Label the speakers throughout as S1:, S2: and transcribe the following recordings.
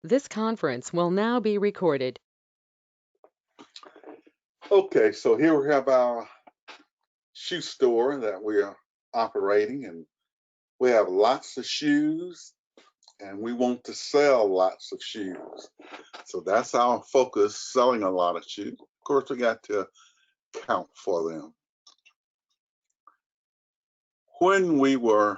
S1: This conference will now be recorded.
S2: Okay, so here we have our shoe store that we are operating, and we have lots of shoes, and we want to sell lots of shoes. So that's our focus, selling a lot of shoes. Of course, we got to count for them. When we were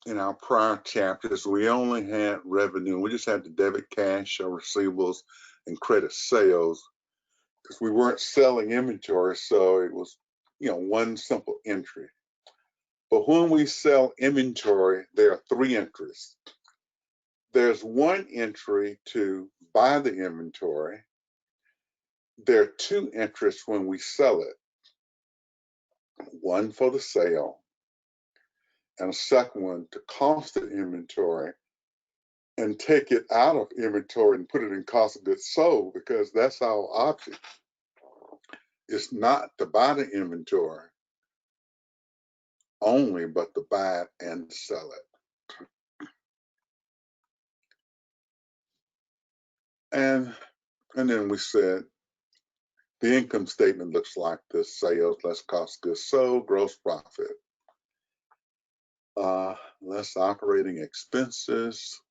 S2: in our prior chapters, we only had revenue. We just had the debit cash or receivables and credit sales because we weren't selling inventory. So it was, one simple entry. But when we sell inventory, there are three entries. There's one entry to buy the inventory. There are two entries when we sell it. One for the sale and a second one to cost the inventory and take it out of inventory and put it in cost of goods sold, because that's our object. It's not to buy the inventory only, but to buy it and sell it. And then we said the income statement looks like this: sales less cost of goods sold, gross profit, less operating expenses.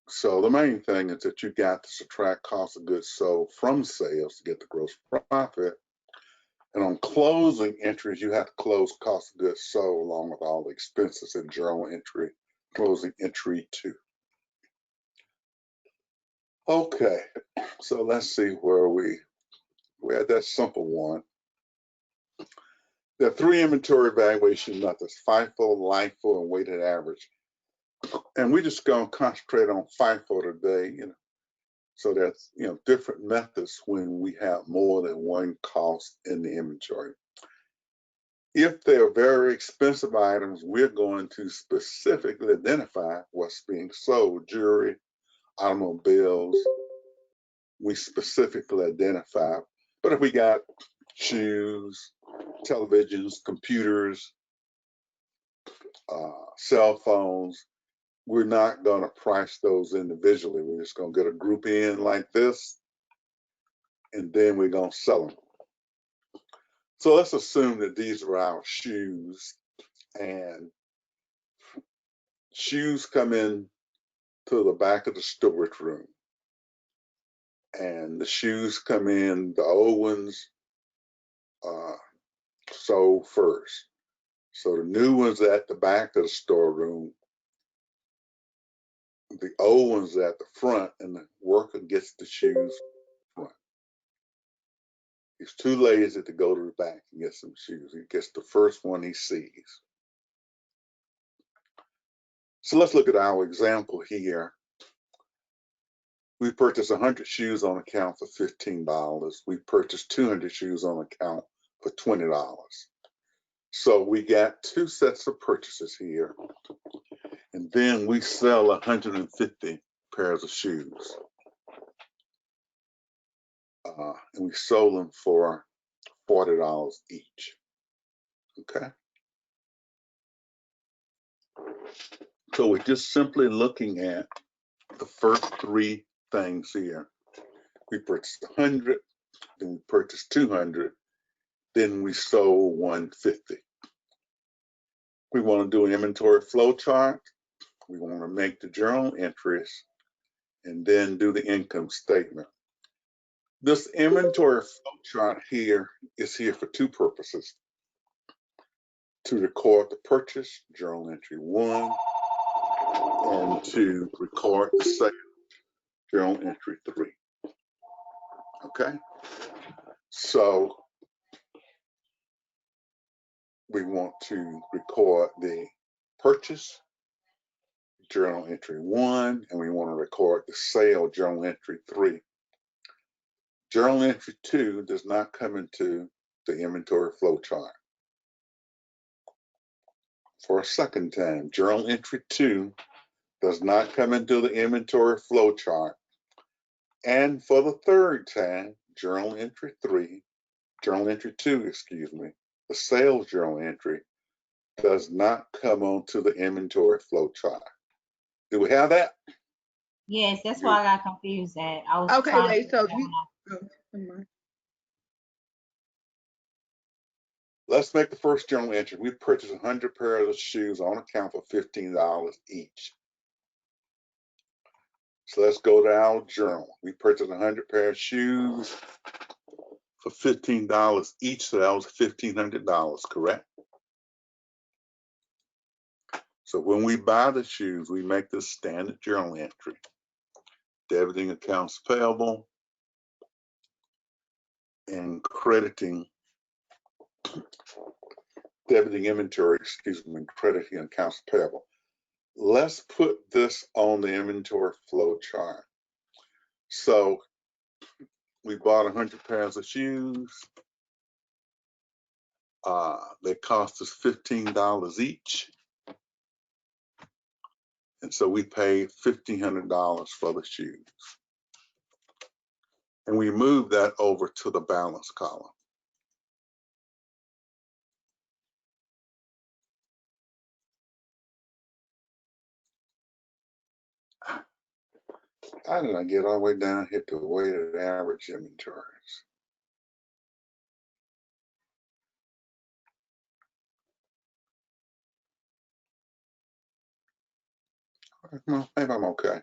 S2: So the main thing is that you got to subtract cost of goods sold from sales to get the gross profit. And on closing entries, you have to close cost of goods sold along with all the expenses in journal entry, closing entry 2. Okay, so let's see where we had that simple one. There are three inventory valuation methods: FIFO, LIFO, and weighted average. And we're just going to concentrate on FIFO today. So there's different methods when we have more than one cost in the inventory. If they're very expensive items, we're going to specifically identify what's being sold: jewelry, automobiles. We specifically identify. But if we got shoes, televisions, computers, cell phones, we're not going to price those individually. We're just going to get a group in like this, and then we're going to sell them. So let's assume that these are our shoes, and shoes come in to the back of the storage room, and the shoes come in, the old ones sold first. So the new ones at the back of the storeroom, the old ones at the front, and the worker gets the shoes front. He's too lazy to go to the back and get some shoes. He gets the first one he sees. So let's look at our example here. We purchased 100 shoes on account for $15. We purchased 200 shoes on account for $20. So we got two sets of purchases here. And then we sell 150 pairs of shoes. And we sold them for $40 each. Okay. So we're just simply looking at the first three things here. We purchased 100, then we purchased 200, then we sold 150. We want to do an inventory flow chart. We want to make the journal entries and then do the income statement. This inventory flow chart here is here for two purposes: to record the purchase, journal entry 1, and to record the sale, journal entry 3. Okay, so we want to record the purchase, journal entry 1, and we want to record the sale, journal entry 3. Journal entry 2 does not come into the inventory flow chart. For a second time, journal entry 2 does not come into the inventory flow chart. And for the third time, journal entry 2, the sales journal entry, does not come onto the inventory flow chart. Do we have that?
S3: Yes, that's why I got confused at. I was
S4: Okay,
S3: trying
S4: wait,
S3: to
S4: so
S3: figure
S4: you,
S3: out.
S4: oh, never mind.
S2: Let's make the first journal entry. We purchased 100 pairs of shoes on account for $15 each. So let's go to our journal. We purchased 100 pairs of shoes for $15 each, so that was $1,500, correct? So when we buy the shoes, we make this standard journal entry. Debiting accounts payable and crediting, debiting inventory, excuse me, and crediting accounts payable. Let's put this on the inventory flow chart. So we bought 100 pairs of shoes. They cost us $15 each. And so we paid $1,500 for the shoes. And we moved that over to the balance column. How did I get all the way down here to weighted average inventories? Well, maybe I'm okay.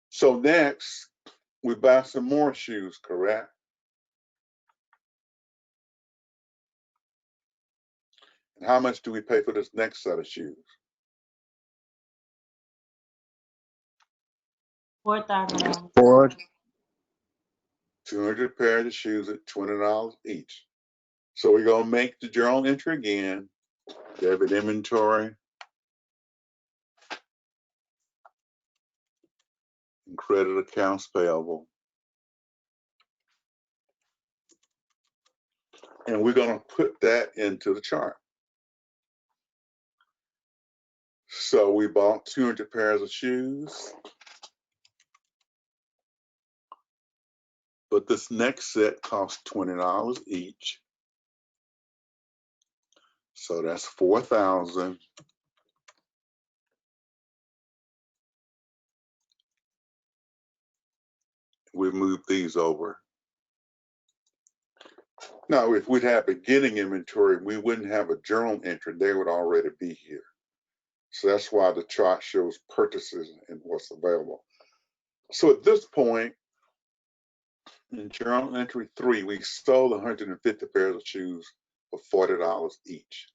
S2: So next, we buy some more shoes, correct? And how much do we pay for this next set of shoes?
S3: $4,000.
S2: 200 pairs of shoes at $20 each. So we're gonna make the journal entry again, debit inventory, and credit accounts payable. And we're gonna put that into the chart. So we bought 200 pairs of shoes, but this next set costs $20 each. So that's 4,000. We move these over. Now, if we'd have beginning inventory, we wouldn't have a journal entry. They would already be here. So that's why the chart shows purchases and what's available. So at this point, in journal entry 3, we sold 150 pairs of shoes for $40 each.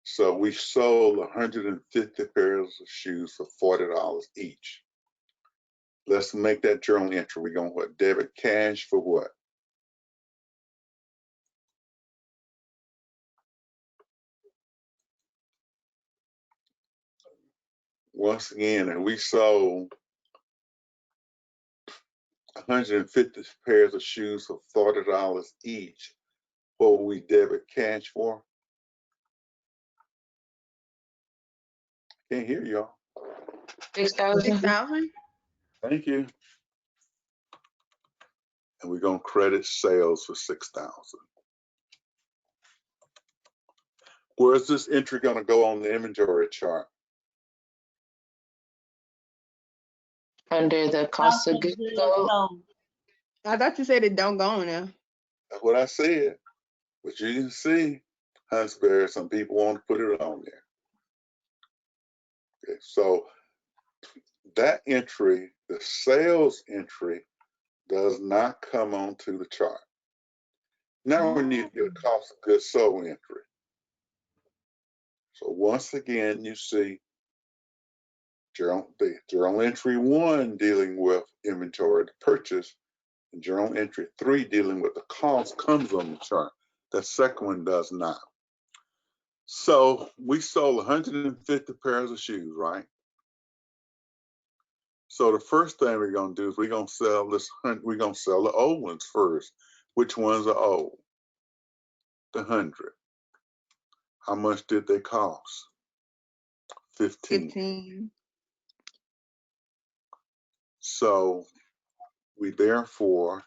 S2: So we sold 150 pairs of shoes for $40 each. Let's make that journal entry. We're going to debit cash for what? Once again, and we sold 150 pairs of shoes for $40 each. What will we debit cash for? Can't hear y'all.
S1: 6,000.
S4: 6,000?
S2: Thank you. And we're going to credit sales for 6,000. Where is this entry going to go on the inventory chart?
S1: Under the cost of goods sold.
S4: I thought you said it don't go on there.
S2: That's what I said. But you can see, Huntsberry, some people want to put it on there. Okay, so that entry, the sales entry, does not come onto the chart. Now we need to get a cost of goods sold entry. So once again, you see journal entry 1 dealing with inventory to purchase, and journal entry 3 dealing with the cost comes on the chart. The second one does not. So we sold 150 pairs of shoes, right? So the first thing we're gonna do is we're gonna sell the old ones first. Which ones are old? The 100. How much did they cost? 15.
S4: 15.
S2: So we therefore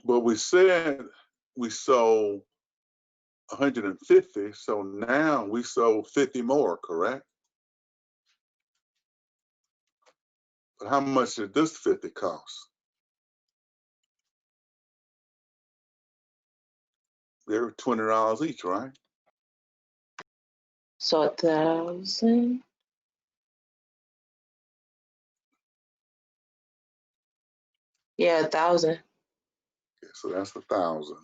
S2: But we said we sold 150, so now we sold 50 more, correct? But how much did this 50 cost? They were $20 each, right?
S1: So 1,000. Yeah, 1,000.
S2: Okay, so that's 1,000.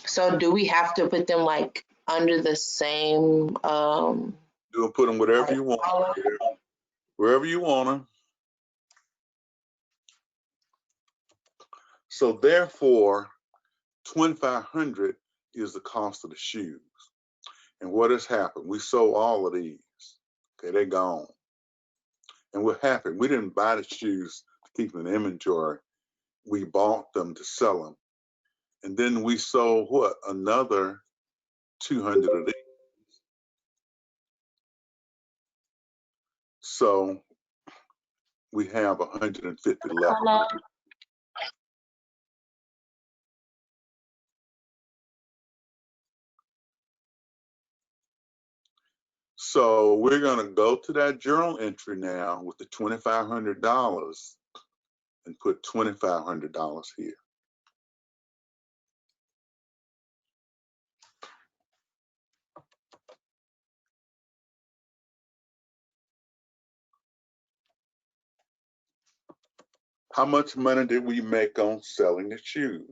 S1: So do we have to put them like under the same
S2: You can put them wherever you want, wherever you want them. So therefore, 2,500 is the cost of the shoes. And what has happened? We sold all of these. Okay, they're gone. And what happened? We didn't buy the shoes to keep in inventory. We bought them to sell them. And then we sold what? Another 200 of these. So we have 150 left. So we're going to go to that journal entry now with the $2,500 and put $2,500 here. How much money did we make on selling the shoes?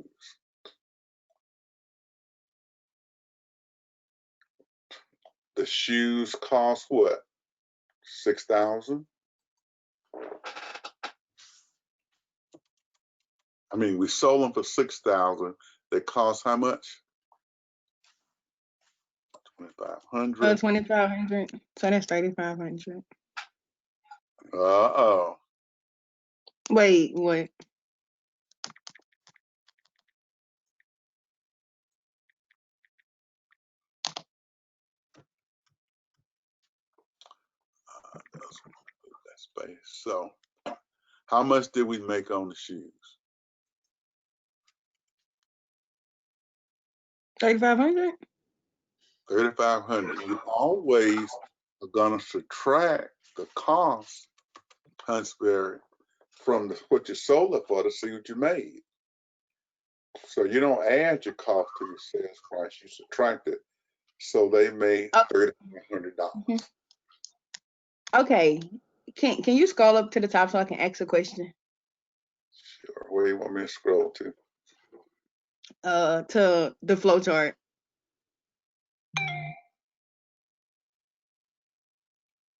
S2: The shoes cost what? 6,000? I mean, we sold them for 6,000. They cost how much? 2,500.
S4: 2,500. So that's 3,500.
S2: Uh-oh.
S4: Wait, what?
S2: That space. So how much did we make on the shoes?
S4: 3,500?
S2: 3,500. You always are gonna subtract the cost, Huntsberry, from what you sold it for to see what you made. So you don't add your cost to your sales price, you subtract it. So they made $3,500.
S4: Okay. Can you scroll up to the top so I can ask a question?
S2: Sure. Where you want me to scroll to?
S4: To the flow chart.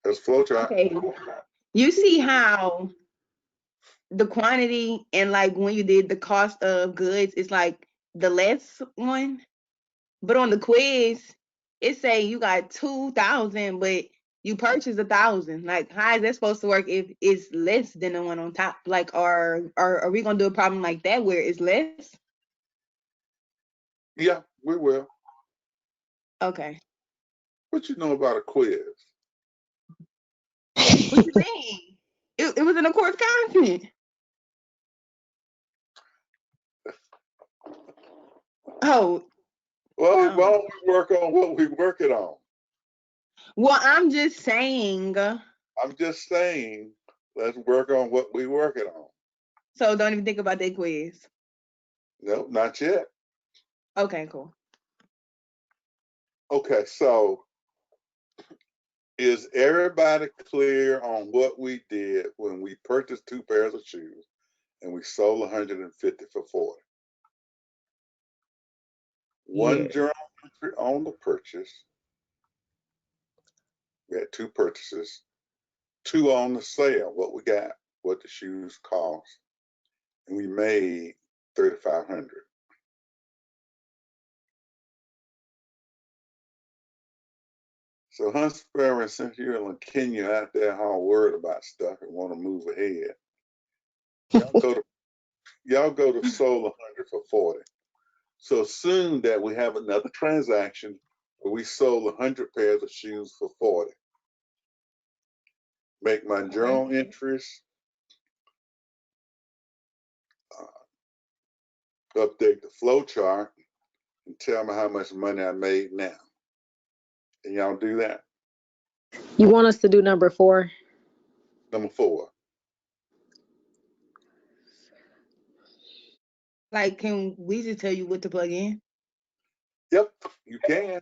S2: That's flowchart.
S4: Okay. You see how the quantity and like when you did the cost of goods, it's like the less one. But on the quiz, it say you got 2,000, but you purchased 1,000. Like, how is that supposed to work if it's less than the one on top? Like, are we gonna do a problem like that where it's less?
S2: Yeah, we will.
S4: Okay.
S2: What you know about a quiz?
S4: What you mean? It was in the course content. Oh,
S2: Well, why don't we work on what we're working on?
S4: well, I'm just saying.
S2: I'm just saying, let's work on what we're working on.
S4: So don't even think about that quiz.
S2: No, not yet.
S4: Okay, cool.
S2: Okay, so is everybody clear on what we did when we purchased 2 pairs of shoes and we sold 150 for 40? One journal entry on the purchase. We had 2 purchases. 2 on the sale, what we got, what the shoes cost, and we made 3,500. So Huntsberry, since you're in Kenya out there all worried about stuff and want to move ahead, y'all go to sold 100 for 40. So assume that we have another transaction where we sold 100 pairs of shoes for 40. make my journal entries, update the flow chart, and tell me how much money I made now. Can y'all do that?
S5: You want us to do number 4?
S2: Number 4.
S4: Like, can we just tell you what to plug in?
S2: Yep, you can.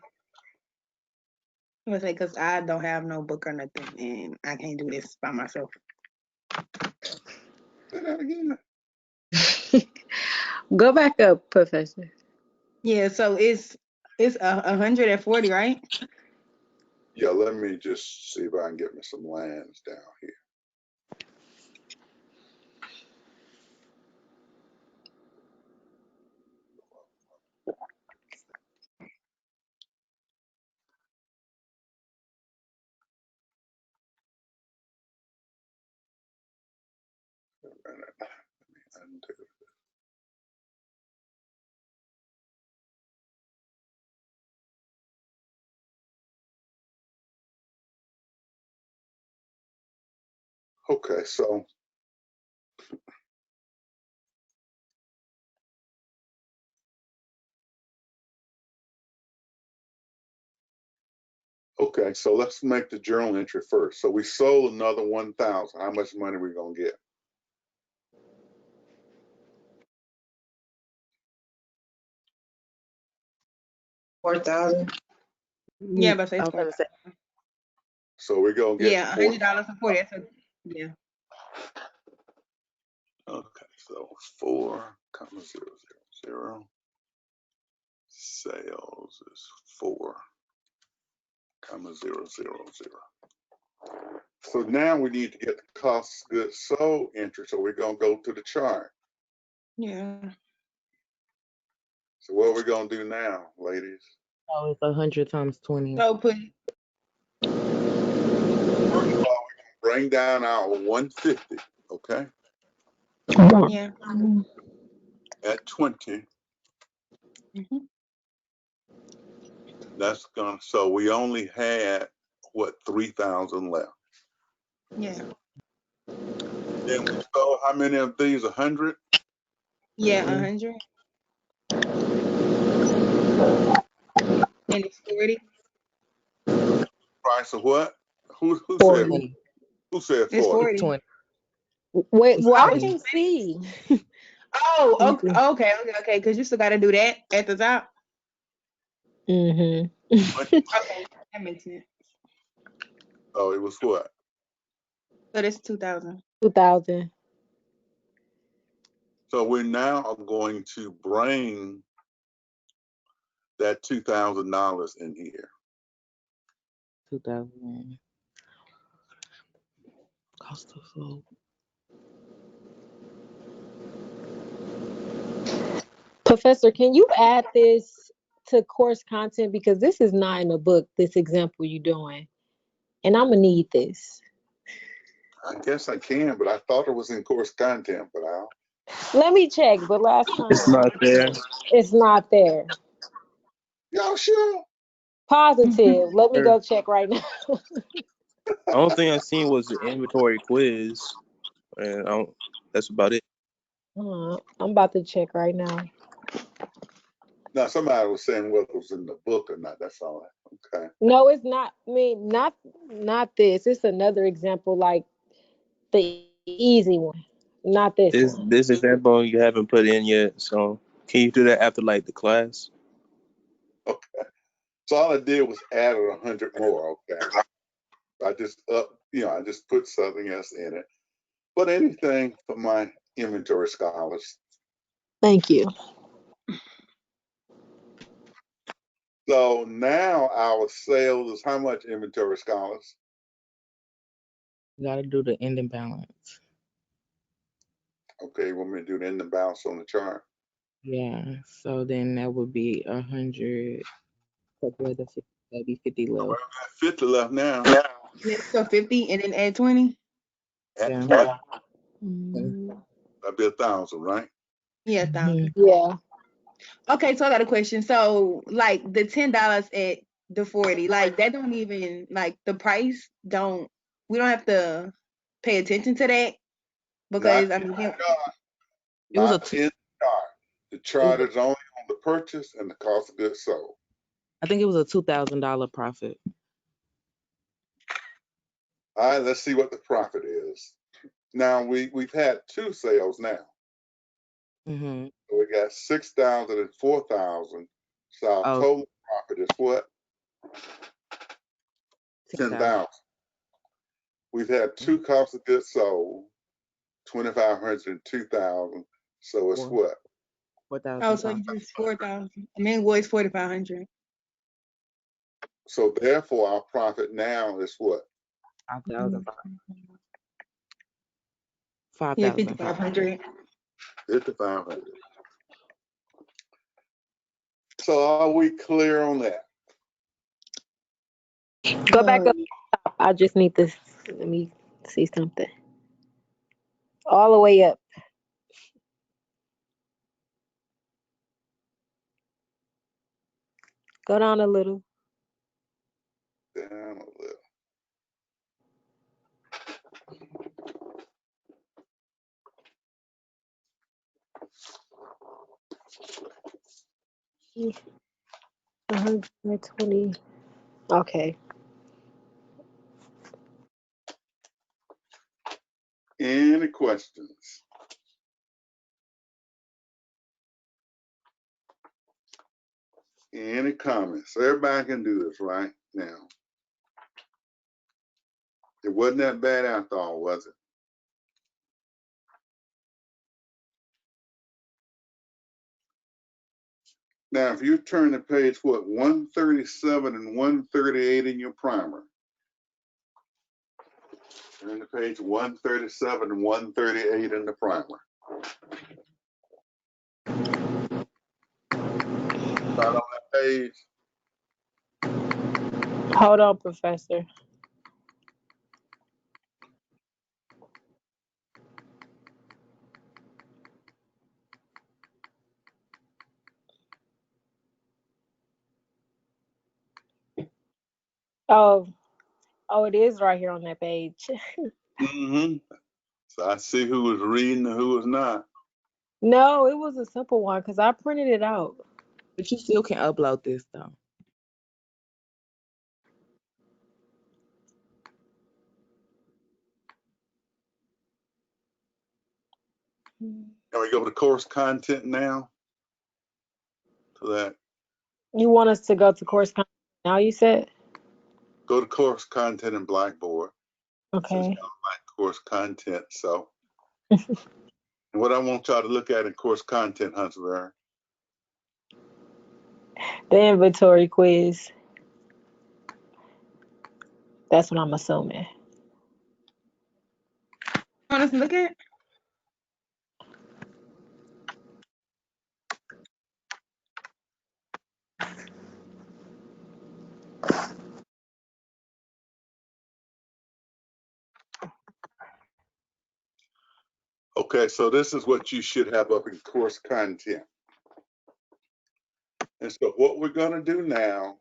S4: I'm gonna say, because I don't have no book or nothing, and I can't do this by myself.
S2: Say that again.
S5: Go back up, Professor.
S4: Yeah, so it's 140, right?
S2: Yeah, let me just see if I can get me some lines down here. Undo. Okay, so let's make the journal entry first. So we sold another 1,000. How much money we gonna get?
S1: $4,000.
S4: Yeah, but
S5: I was gonna say,
S2: So we're gonna get
S4: yeah, $100.40. That's a, yeah.
S2: Okay, so 4,000. Sales is 4,000. So now we need to get the cost of goods sold entry. So we're gonna go to the chart.
S4: Yeah.
S2: So what we're gonna do now, ladies?
S6: Oh, it's 100 times 20.
S4: So put
S2: First of all, we're gonna bring down our 150, okay,
S4: yeah.
S2: at 20.
S4: Mhm.
S2: That's gonna. So we only had what 3,000 left.
S4: Yeah.
S2: Then we sold how many of these? 100.
S4: Yeah, 100. And it's 40.
S2: Price of what? Who
S5: 40.
S2: said? Who said
S4: It's
S2: 40?
S4: 40.
S6: 20.
S5: Wait,
S6: It's
S5: well, I
S6: 20.
S5: can see.
S4: Oh, okay. Because you still got to do that at the top.
S5: Mm-hmm.
S4: Okay, that makes sense.
S2: Oh, it was what?
S4: So that's 2,000.
S5: 2,000.
S2: So we're now going to bring that $2,000 in here.
S6: 2,000. Cost of sold.
S5: Professor, can you add this to course content? Because this is not in the book, this example you're doing. And I'm going to need this.
S2: I guess I can, but I thought it was in course content, but I'll.
S5: Let me check, but last
S7: It's
S5: time
S7: not there.
S5: it's not there.
S2: Y'all sure?
S5: Positive. Let me
S7: Sure.
S5: go check right now.
S7: The only thing I seen was the inventory quiz, and that's about it.
S5: I'm about to check right now.
S2: No, somebody was saying whether it was in the book or not. That's all. Okay.
S5: No, it's not. I mean, not this. It's another example, like the easy one, not this
S7: This
S5: one.
S7: this example you haven't put in yet, so can you do that after like the class?
S2: Okay. So all I did was added 100 more. Okay. I just I just put something else in it. But anything for my inventory scholars.
S5: Thank you.
S2: So now our sales is how much, inventory scholars?
S6: You got to do the ending balance.
S2: Okay, you want me to do the ending balance on the chart?
S6: Yeah. So then that would be 100. Take away the 50. That'd be 50
S2: Well,
S6: left.
S2: we got 50 left now.
S4: Yeah, so 50 and then add 20.
S2: At
S6: Yeah.
S2: 20,
S5: Mm,
S2: that'd be 1,000, right?
S4: Yeah,
S6: Mhm.
S4: 1,000.
S5: yeah.
S4: Okay, so I got a question. So like the $10 at the 40, like that don't even like the price don't we don't have to pay attention to that because I mean,
S6: It was a
S2: Not in the chart. The chart is only on the purchase and the cost of goods sold.
S6: I think it was a $2,000 profit.
S2: All right, let's see what the profit is. Now we've had 2 sales now.
S6: Mm-hmm.
S2: So we got 6,000 and 4,000. So our
S6: Oh.
S2: total profit is what?
S6: 10,000.
S2: 10,000. We've had 2 costs of goods sold, 2,500 and 2,000. So it's what?
S6: 4,000.
S4: oh, so you just 4,000. And then was 4,500.
S2: So therefore, our profit now is what?
S6: 5,000.
S4: Yeah,
S6: 5,000.
S4: 5,500.
S2: 5,500. So are we clear on that?
S5: Go back up. I just need to let me see something. All the way up. Go down a little.
S2: Down a little.
S5: Yeah, 120. Okay.
S2: Any questions? Any comments? Everybody can do this right now. It wasn't that bad after all, was it? Now, if you turn to page, what, 137 and 138 in your primer. Turn to page 137 and 138 in the primer. Start on that page.
S5: Hold on, Professor. Oh, it is right here on that page.
S2: Mm-hmm. So I see who was reading and who was not.
S5: No, it was a simple one because I printed it out.
S6: But you still can upload this though.
S2: Can we go to course content now? To that.
S5: You want us to go to course content now, you said?
S2: Go to course content in Blackboard. Since
S5: Okay.
S2: y'all like course content, so. And what I want y'all to look at in course content, Huntsville.
S5: The inventory quiz. That's what I'm assuming.
S4: Want us to look at?
S2: Okay, so this is what you should have up in course content. And so what we're gonna do now,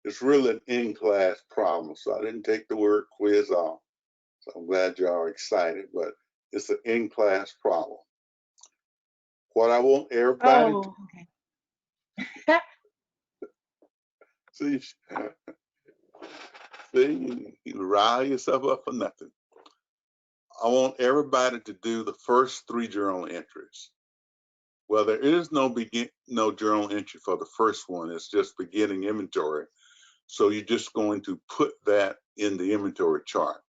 S2: it's really an in-class problem. So I didn't take the word quiz off. So I'm glad y'all are excited, but it's an in-class problem. What I want everybody to
S4: okay.
S2: see, you rile yourself up for nothing. I want everybody to do the first 3 journal entries. Well, there is no journal entry for the first one. It's just beginning inventory. So you're just going to put that in the inventory chart.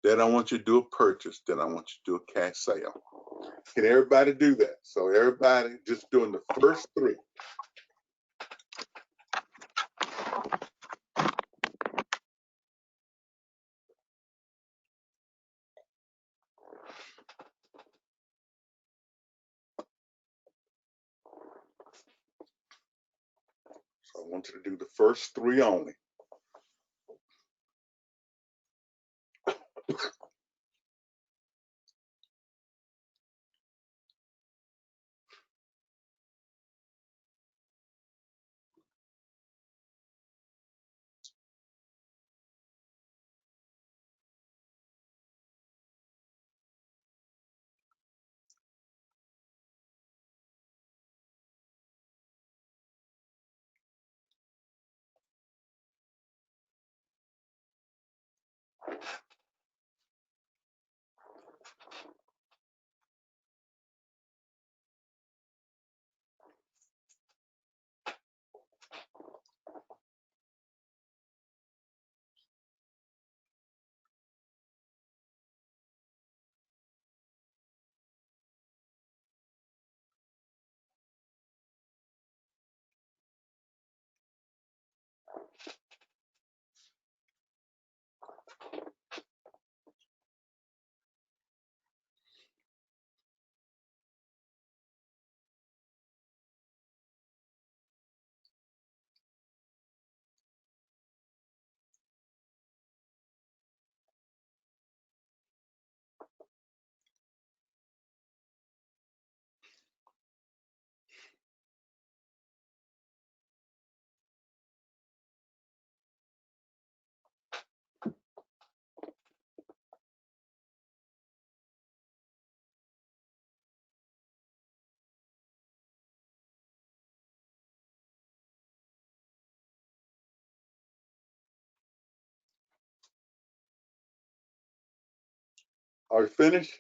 S2: Then I want you to do a purchase. Then I want you to do a cash sale. Can everybody do that? So everybody just doing the first 3. So I want you to do the first 3 only. Are you finished?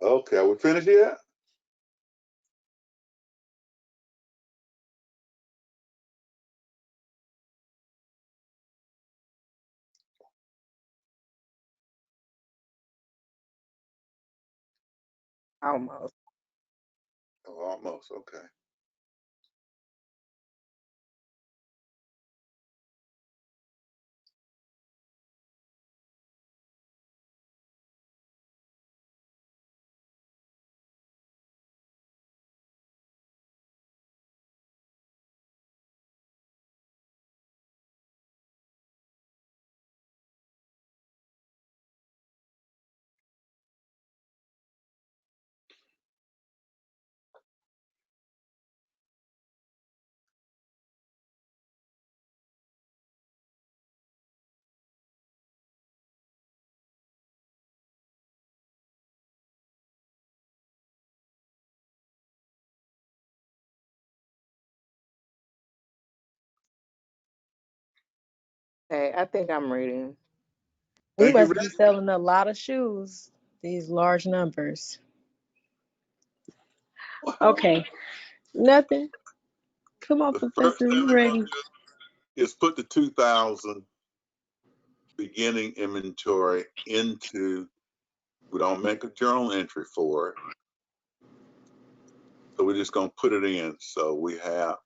S2: Okay, are we finished yet?
S6: Almost.
S2: Oh, almost, okay.
S6: Okay, I think I'm ready.
S5: We
S2: Thank you,
S5: must
S2: Rick.
S5: be selling a lot of shoes, these large numbers. Okay, nothing. Come on,
S2: The first
S5: Professor,
S2: thing
S5: we
S2: we're gonna
S5: ready.
S2: do is put the 2,000 beginning inventory into, we don't make a journal entry for it. So we're just gonna put it in. So we have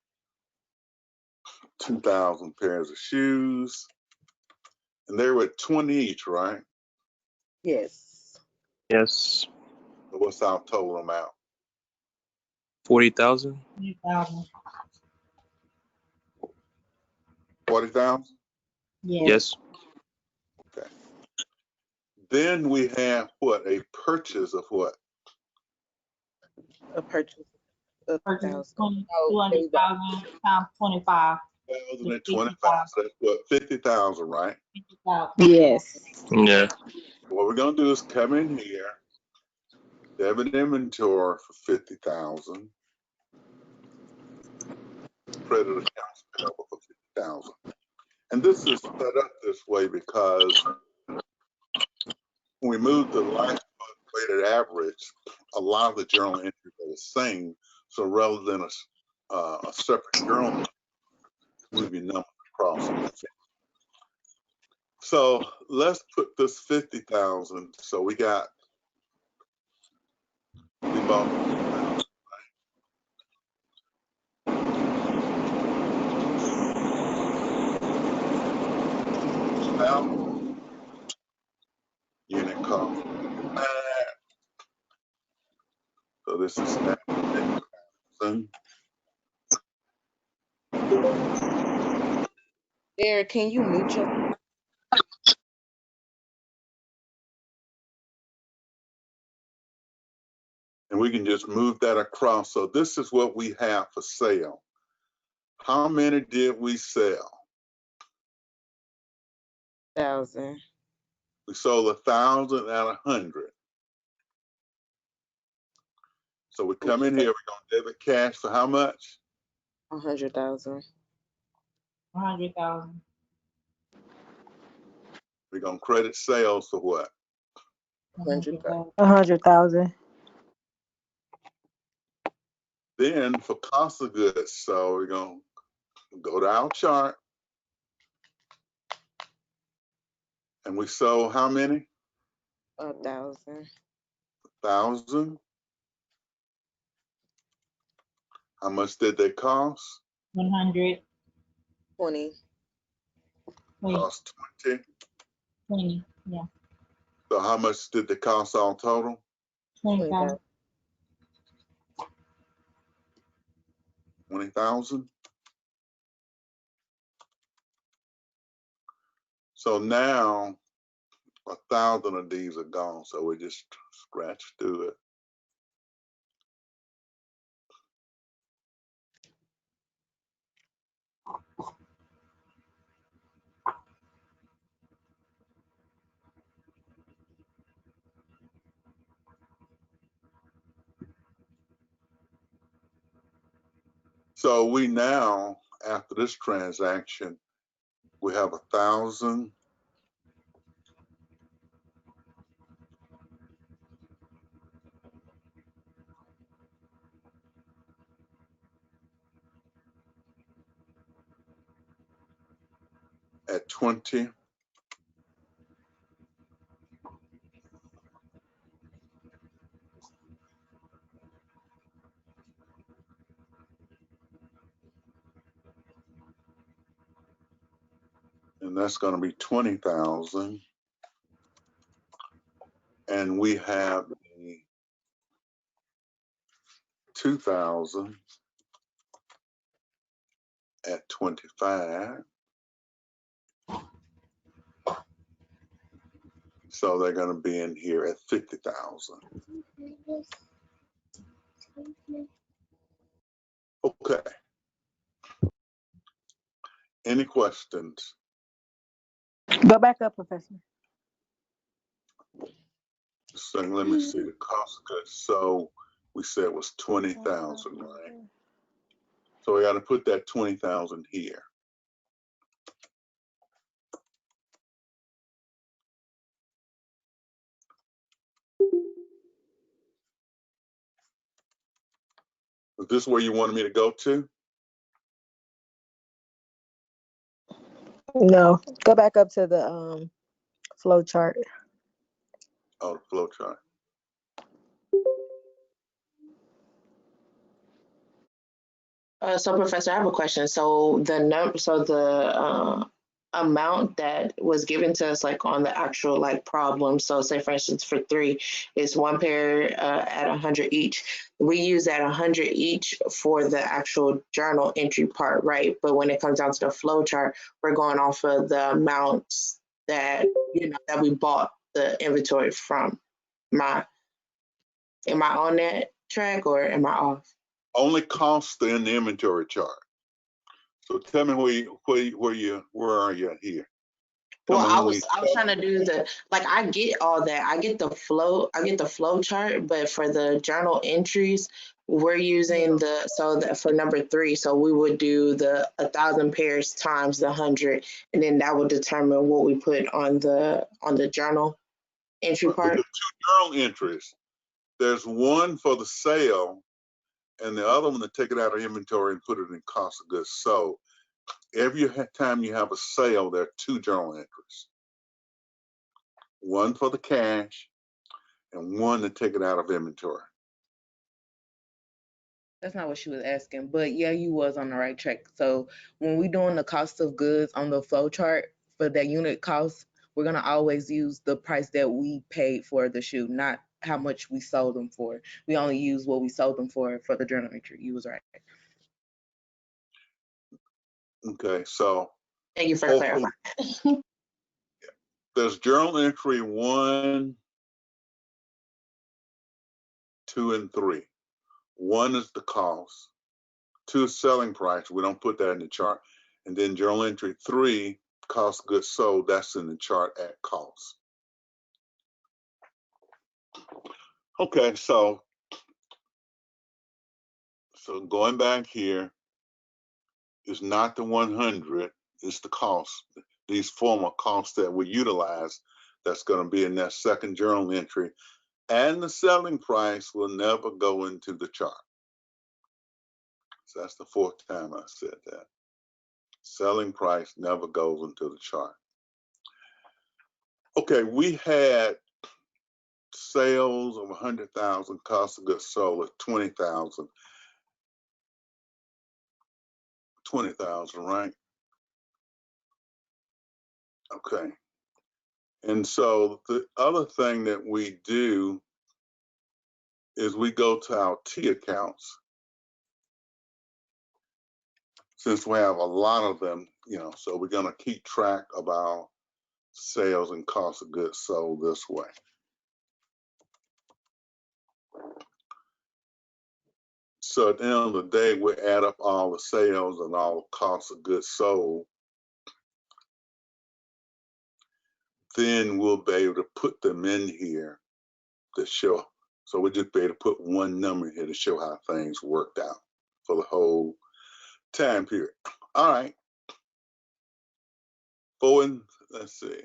S2: 2,000 pairs of shoes, and they were at 20 each, right?
S6: Yes.
S7: Yes.
S2: So what's our total amount?
S7: 40,000.
S3: 3,000.
S2: 40,000?
S3: Yes.
S7: Yes.
S2: Okay. Then we have what? A purchase of what?
S6: A purchase of
S3: Purchase
S6: 1,000.
S3: 200,000 times 25.
S2: 1,025.
S3: 50,000.
S2: So that's what? 50,000, right?
S3: 50,000.
S5: Yes.
S7: Yeah.
S2: What we're gonna do is come in here, debit inventory for 50,000, credit accounts payable for 50,000. And this is set up this way because when we moved to life weighted average, a lot of the journal entries are the same. So rather than a separate journal, move your numbers across. So let's put this 50,000. So we bought 1,000 unit cost. So this is 50,000.
S6: Eric, can you mute your?
S2: And we can just move that across. So this is what we have for sale. How many did we sell?
S6: 1,000.
S2: We sold 1,000 at 100. So we come in here, we're gonna debit cash for how much?
S6: 100,000.
S3: 100,000.
S2: We're gonna credit sales for what?
S6: 100,000.
S5: 100,000.
S2: Then for cost of goods, so we're gonna go to our chart. And we sold how many?
S6: 1,000.
S2: 1,000. How much did they cost?
S3: 100.
S6: 20.
S3: Wait,
S2: Cost 20.
S3: 20. Yeah.
S2: So how much did they cost all total?
S3: 25.
S2: 20,000. So now 1,000 of these are gone. So we just scratch through it. So we now, after this transaction, we have 1,000 at 20. And that's going to be 20,000. And we have the 2,000 at 25. So they're going to be in here at 50,000. Okay. Any questions?
S5: Go back up, Professor.
S2: So let me see the cost of goods. So we said it was 20,000, right? So we got to put that 20,000 here. Is this where you wanted me to go to?
S5: No, go back up to the flow chart.
S2: Oh, the flow chart.
S1: So Professor, I have a question. So the amount that was given to us like on the actual like problem. So say for instance for 3, it's one pair at 100 each. We use that 100 each for the actual journal entry part, right? But when it comes down to the flow chart, we're going off of the amounts that that we bought the inventory from. Am I on that track or am I off?
S2: Only cost in the inventory chart. So tell me where are you here?
S1: Well, I was trying to do I get all that. I get the flow chart, but for the journal entries, we're using for number 3, so we would do the 1,000 pairs times the 100, and then that would determine what we put on the journal entry
S2: But
S1: part.
S2: the 2 journal entries, there's one for the sale and the other one to take it out of inventory and put it in cost of goods sold. Every time you have a sale, there are 2 journal entries. One for the cash and one to take it out of inventory.
S6: That's not what she was asking, but yeah, you was on the right track. So when we doing the cost of goods on the flow chart for that unit cost, we're gonna always use the price that we paid for the shoe, not how much we sold them for. We only use what we sold them for the journal entry. You was right.
S2: Okay, so
S1: Thank you for
S2: hopefully
S1: clarifying.
S2: there's journal entry 1, 2, and 3. 1 is the cost, 2 is selling price. We don't put that in the chart. And then journal entry 3, cost of goods sold, that's in the chart at cost. Okay, so going back here is not the 100, it's the cost. These former costs that we utilize, that's going to be in that second journal entry. And the selling price will never go into the chart. So that's the 4th time I said that. Selling price never goes into the chart. Okay, we had sales of 100,000, cost of goods sold of 20,000. 20,000, right? Okay. And so the other thing that we do is we go to our T accounts. Since we have a lot of them, so we're going to keep track of our sales and cost of goods sold this way. So at the end of the day, we add up all the sales and all the costs of goods sold. Then we'll be able to put them in here to show. So we'll just be able to put one number here to show how things worked out for the whole time period. All right. Forward, let's see.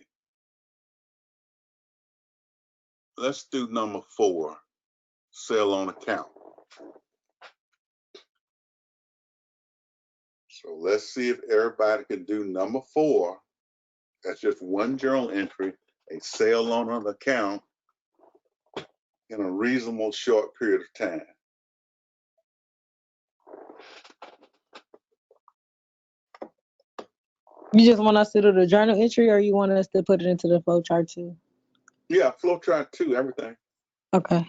S2: Let's do number 4, sale on account. So let's see if everybody can do number 4. That's just one journal entry, a sale on an account in a reasonable short period of time.
S5: You just want us to do the journal entry, or you want us to put it into the flow chart too?
S2: Yeah, flow chart too, everything.
S5: Okay.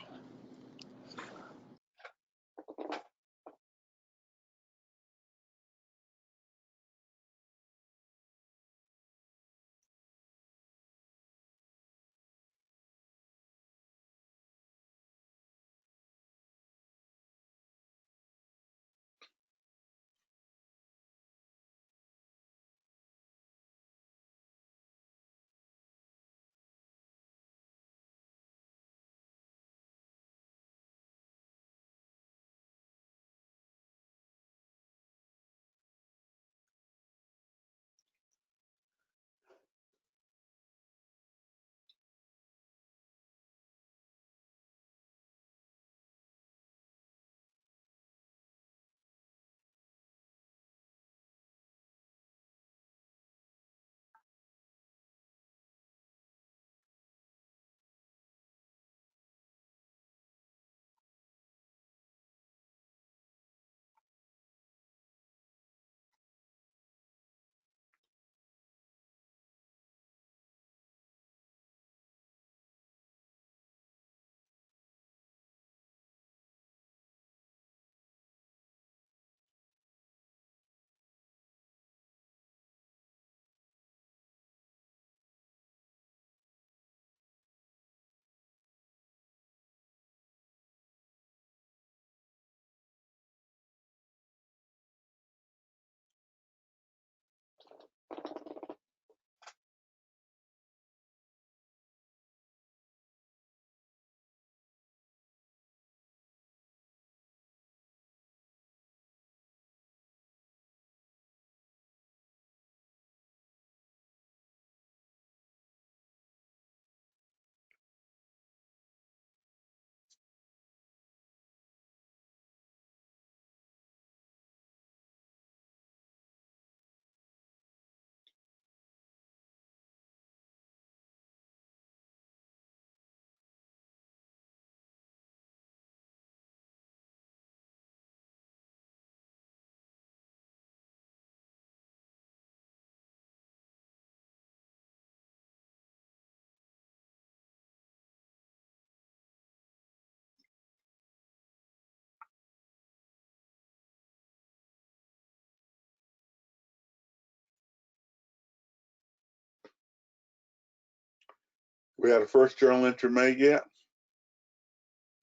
S2: We had a first journal entry made yet?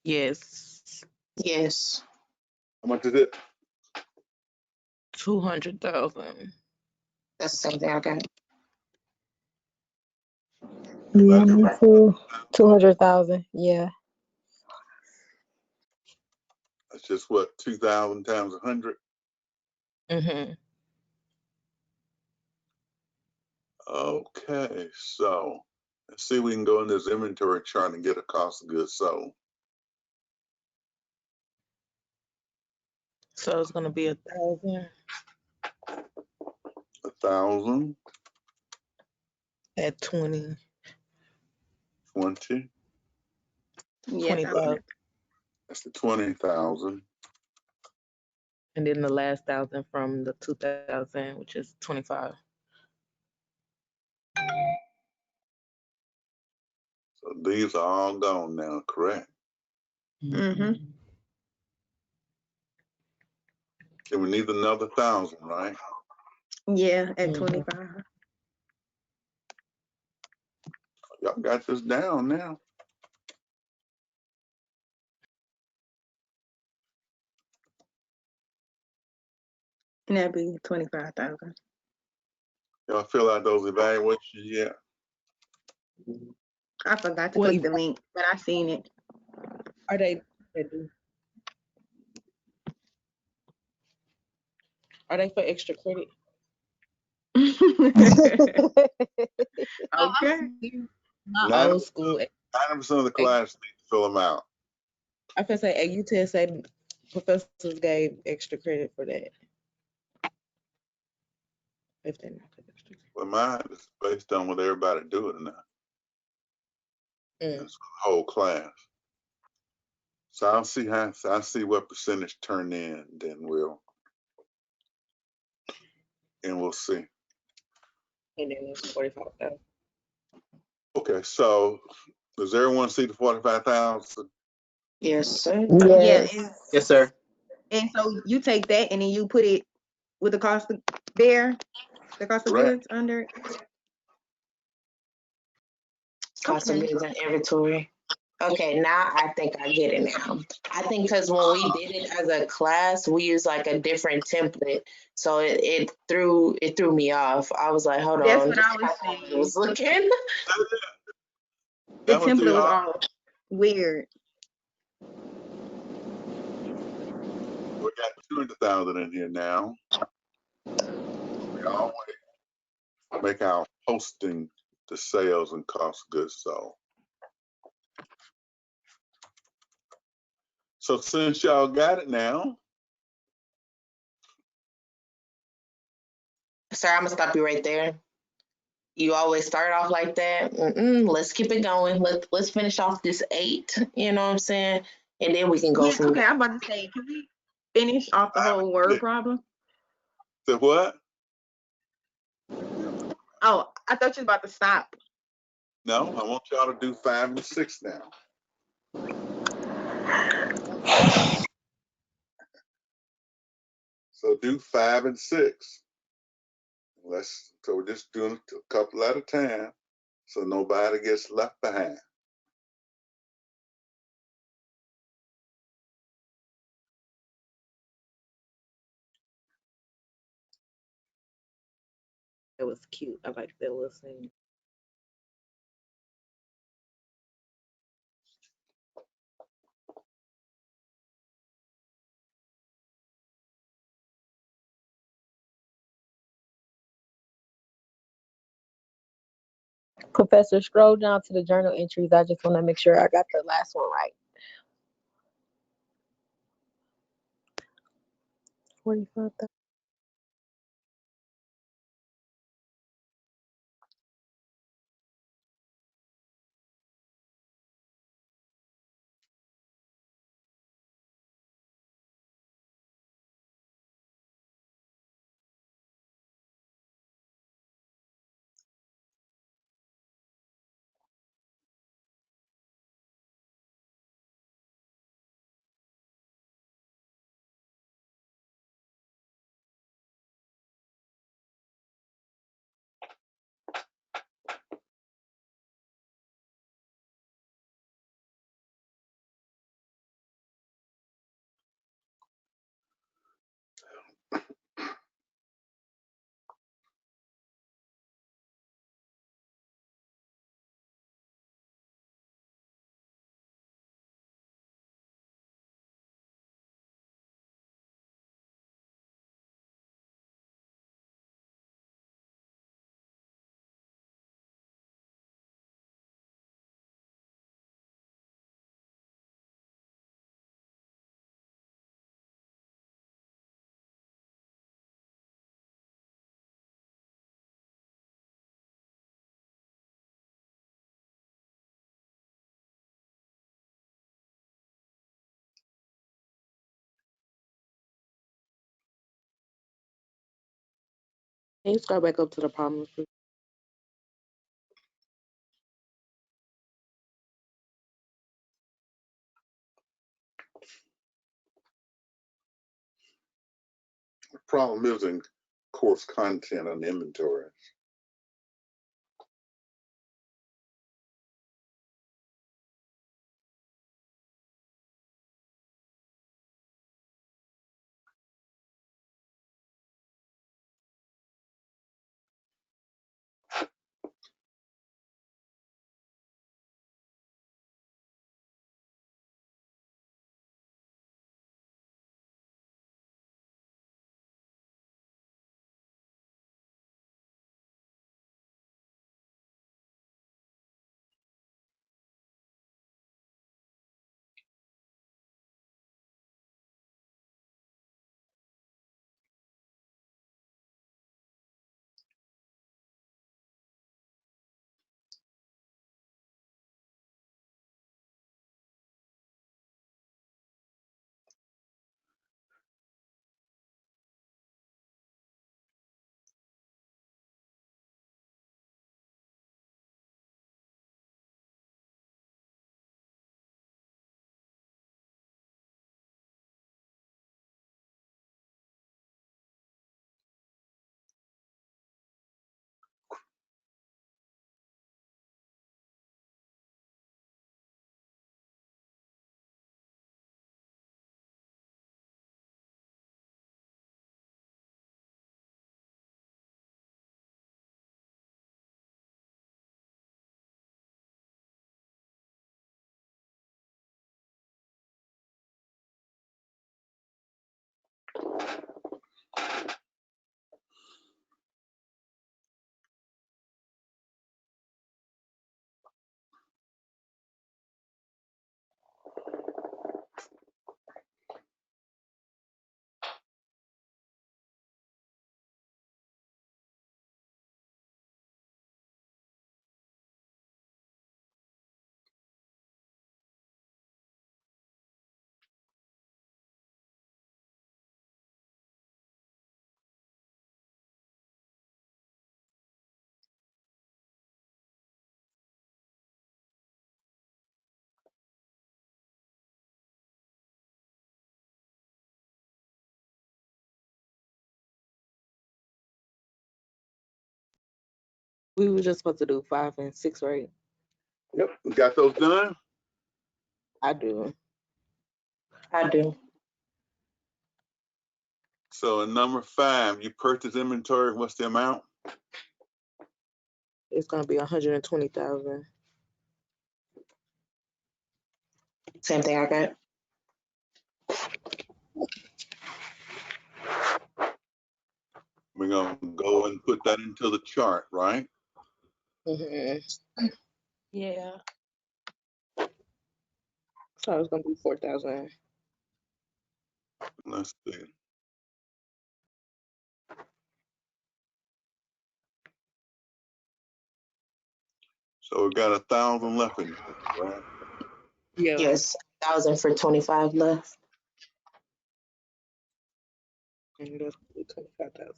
S6: Yes,
S1: Yes.
S2: How much is it?
S6: 200,000.
S1: That's the same thing I got.
S5: Yeah, me too. 200,000. Yeah.
S2: That's just what, 2,000 times 100?
S6: Mm-hmm.
S2: Okay, so let's see if we can go in this inventory chart and get a cost of goods sold.
S6: So it's gonna be 1,000
S2: 1,000,
S6: at 20,
S2: 20,
S4: Yeah,
S6: 20,000,
S2: that's the 20,000.
S6: and then the last 1,000 from the 2,000, which is 25.
S2: So these are all gone now, correct?
S4: Mm-hmm.
S2: And we need another 1,000, right?
S4: Yeah, at
S6: Mhm.
S4: 25.
S2: Y'all got this down now.
S4: And that'd be 25,000.
S2: Y'all fill out those evaluations yet?
S4: I forgot to
S6: What-
S4: click the link, but I seen it.
S6: Are they do? Are they for extra credit?
S4: Okay.
S6: Not
S2: Nine-
S6: old school.
S2: 90% of the class need to fill them out.
S6: I can say at UTS said professors gave extra credit for that. If they're not for extra credit.
S2: But mine is based on what everybody doing now.
S6: Mm.
S2: It's the whole class. So I'll see what percentage turn in, then we'll see.
S6: And then it's 45,000.
S2: Okay, so does everyone see the 45,000?
S1: Yes, sir.
S4: Yeah,
S5: Yes.
S7: Yes, sir.
S4: and so you take that and then you put it with the cost of the cost of
S2: Correct.
S4: goods under it.
S1: Cost of
S4: Okay.
S1: goods and inventory. Okay, now I think I get it now. I think because when we did it as a class, we used like a different template, so it threw me off. I was like, hold
S4: That's
S1: on,
S4: what
S1: this
S4: I was
S1: is how I
S4: saying.
S1: was looking.
S4: The
S2: That was
S4: template was
S2: the
S4: all weird.
S2: we got 200,000 in here now. We always make our hosting the sales and cost of goods sold. So since y'all got it now,
S1: Sir, I'm gonna stop you right there. You always start off like that. Let's keep it going. Let's finish off this 8. You know what I'm saying? And then we can go
S4: Yeah,
S1: from
S4: okay.
S1: there.
S4: I'm about to say, can we finish off the whole word problem?
S2: the what?
S4: Oh, I thought you was about to stop.
S2: No, I want y'all to do 5 and 6 now. So do 5 and 6. So we're just doing a couple at a time, so nobody gets left behind.
S6: It was cute. I like that little scene.
S5: Professor, scroll down to the journal entries. I just want to make sure I got the last one right. 45,000.
S6: Can you scroll back up to the problem?
S2: The problem is in course content and inventories.
S6: We were just supposed to do 5 and 6, right?
S2: Yep, we got those done.
S6: I do.
S1: I do.
S2: So in number 5, you purchase inventory. What's the amount?
S6: It's gonna be 120,000.
S1: Same thing I got.
S2: We're gonna go and put that into the chart, right?
S6: Mm-hmm.
S5: Yeah.
S6: So it's gonna be 4,000.
S2: Let's see. So we got 1,000 left in there, right?
S6: Yeah.
S1: Yes, 1,000 for 25 left.
S6: And that's gonna be 25,000.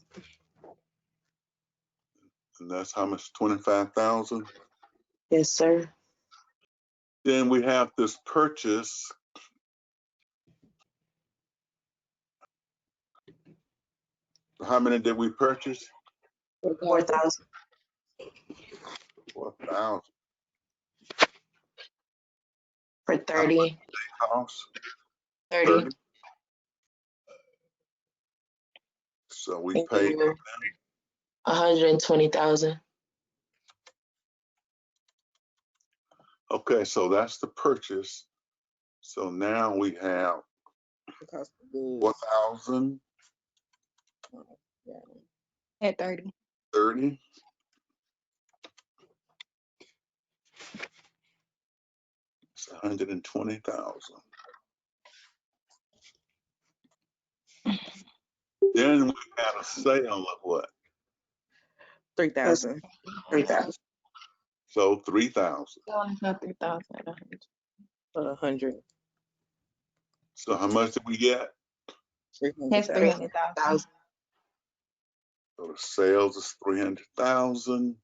S2: And that's how much? 25,000.
S1: Yes, sir.
S2: Then we have this purchase. How many did we purchase?
S1: 4,000
S2: 4,000.
S1: for 30.
S2: Cost
S1: 30.
S2: 30. So we
S1: And
S2: paid.
S1: you're 120,000.
S2: Okay, so that's the purchase. So now we have
S6: The cost of goods.
S2: 4,000,
S6: Yeah.
S4: At 30.
S2: 30. It's 120,000. Then we had a sale of what?
S6: 3,000.
S1: 3,000.
S2: So 3,000.
S4: Not 3,000 at 100.
S6: 100.
S2: So how much did we get?
S4: That's
S6: 300,000.
S4: 300,000.
S2: So the sales is 300,000.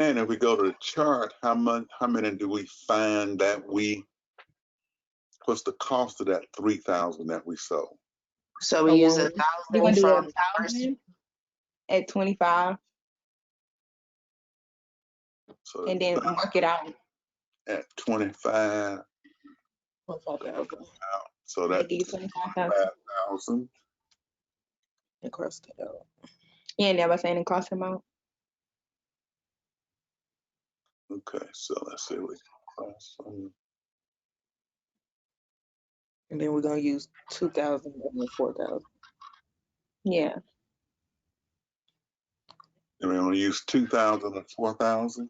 S2: And if we go to the chart, how many do we find that what's the cost of that 3,000 that we sold?
S1: So we
S4: So
S1: use
S4: we're gonna
S1: 1,000
S4: do
S1: from the first.
S4: 1,000 at 25,
S2: So
S4: and then work it out.
S2: at 25,
S6: 25,000
S2: so
S4: That
S2: that's
S4: give you 25,000.
S2: 5,000.
S6: and cross that out.
S4: You ain't never saying the cost amount.
S2: Okay, so let's see.
S6: And then we're gonna use 2,000 and then 4,000.
S4: Yeah.
S2: And we're going to use 2,000 and 4,000.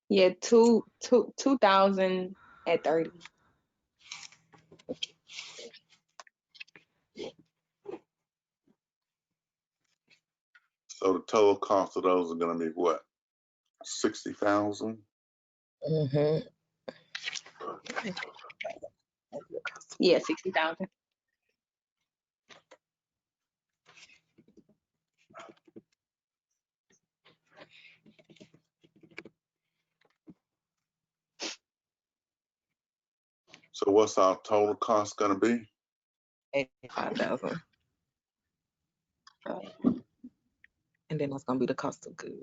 S4: Yeah, 2,000 at 30.
S2: So the total cost of those are going to be what? 60,000.
S6: Mm-hmm.
S4: Yeah, 60,000.
S2: So what's our total cost going to be?
S6: 85,000. And then that's gonna be the cost of goods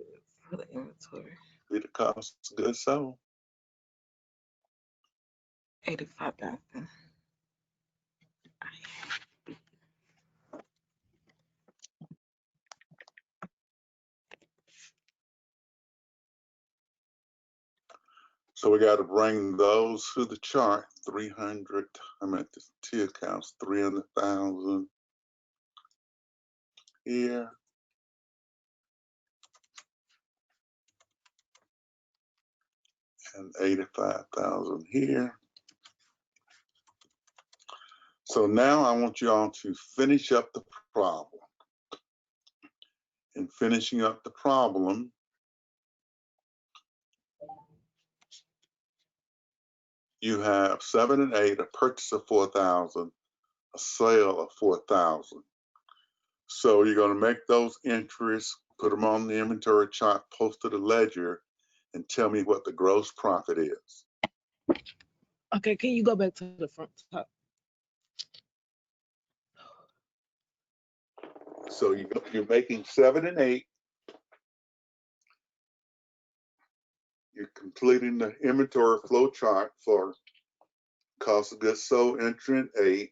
S6: for the inventory.
S2: Be the cost of goods sold.
S6: 85,000.
S2: So we got to bring those to the chart. 300. I'm at the T accounts. 300,000 here. And 85,000 here. So now I want you all to finish up the problem. In finishing up the problem, you have 7 and 8, a purchase of 4,000, a sale of 4,000. So you're going to make those entries, put them on the inventory chart, post to the ledger, and tell me what the gross profit is.
S6: Okay, can you go back to the front top?
S2: So you're making 7 and 8. You're completing the inventory flow chart for cost of goods sold entry in 8.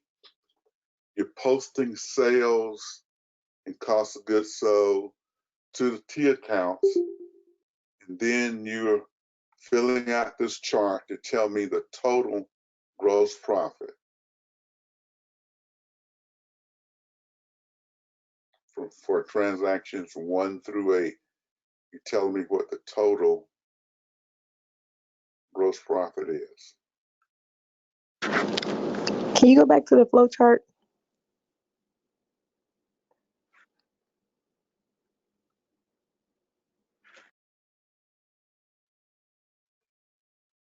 S2: You're posting sales and cost of goods sold to the T accounts. And then you're filling out this chart to tell me the total gross profit for transactions 1 through 8. You're telling me what the total gross profit is.
S5: Can you go back to the flow chart?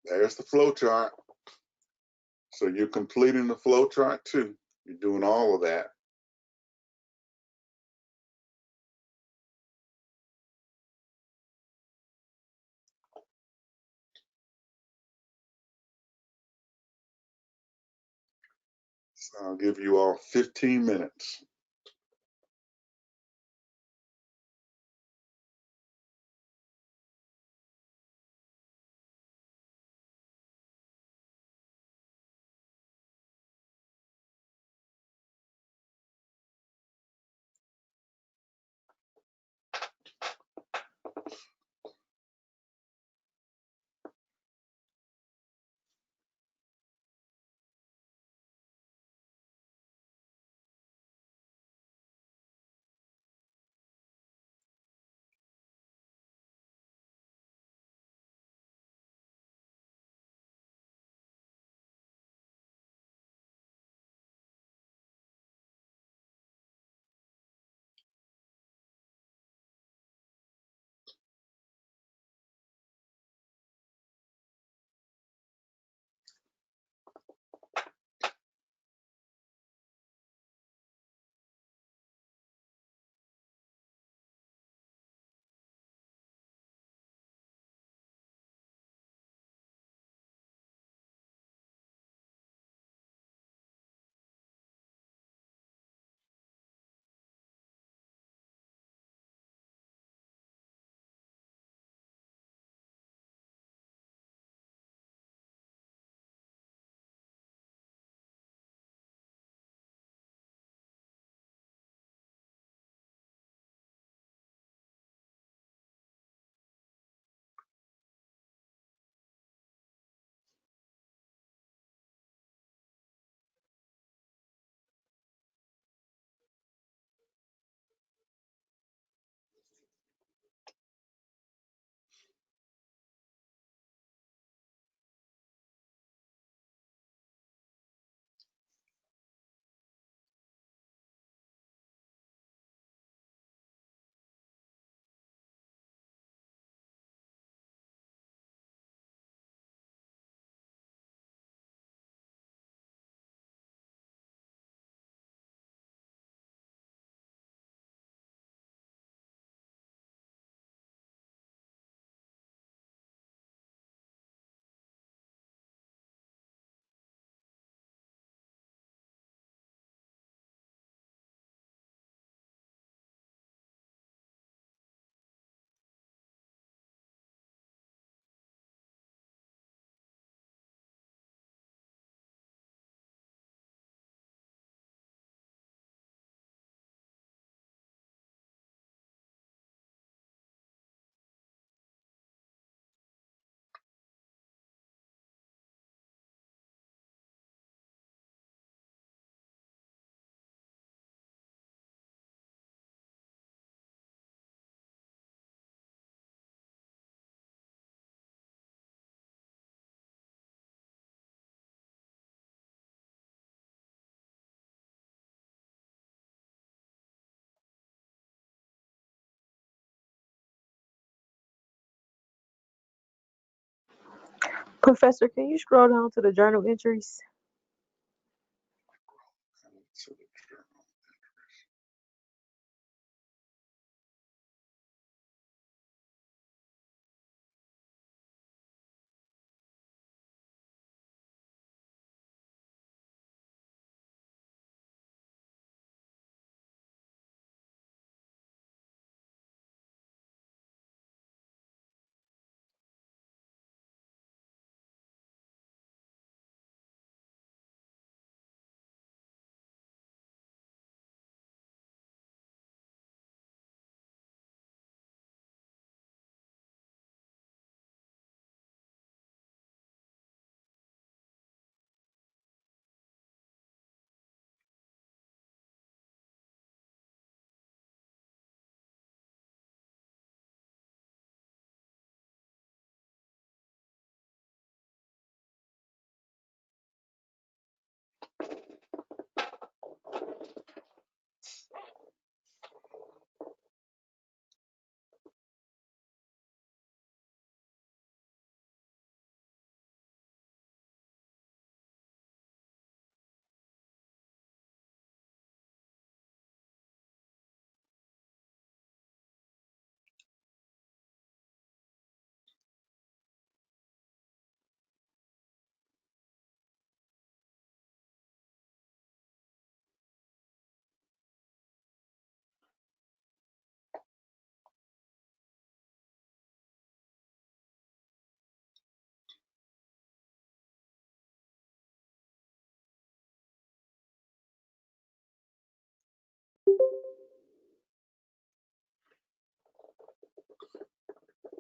S2: There's the flow chart. So you're completing the flow chart too. You're doing all of that. So I'll give you all 15 minutes.
S5: Professor, can you scroll down to the journal entries?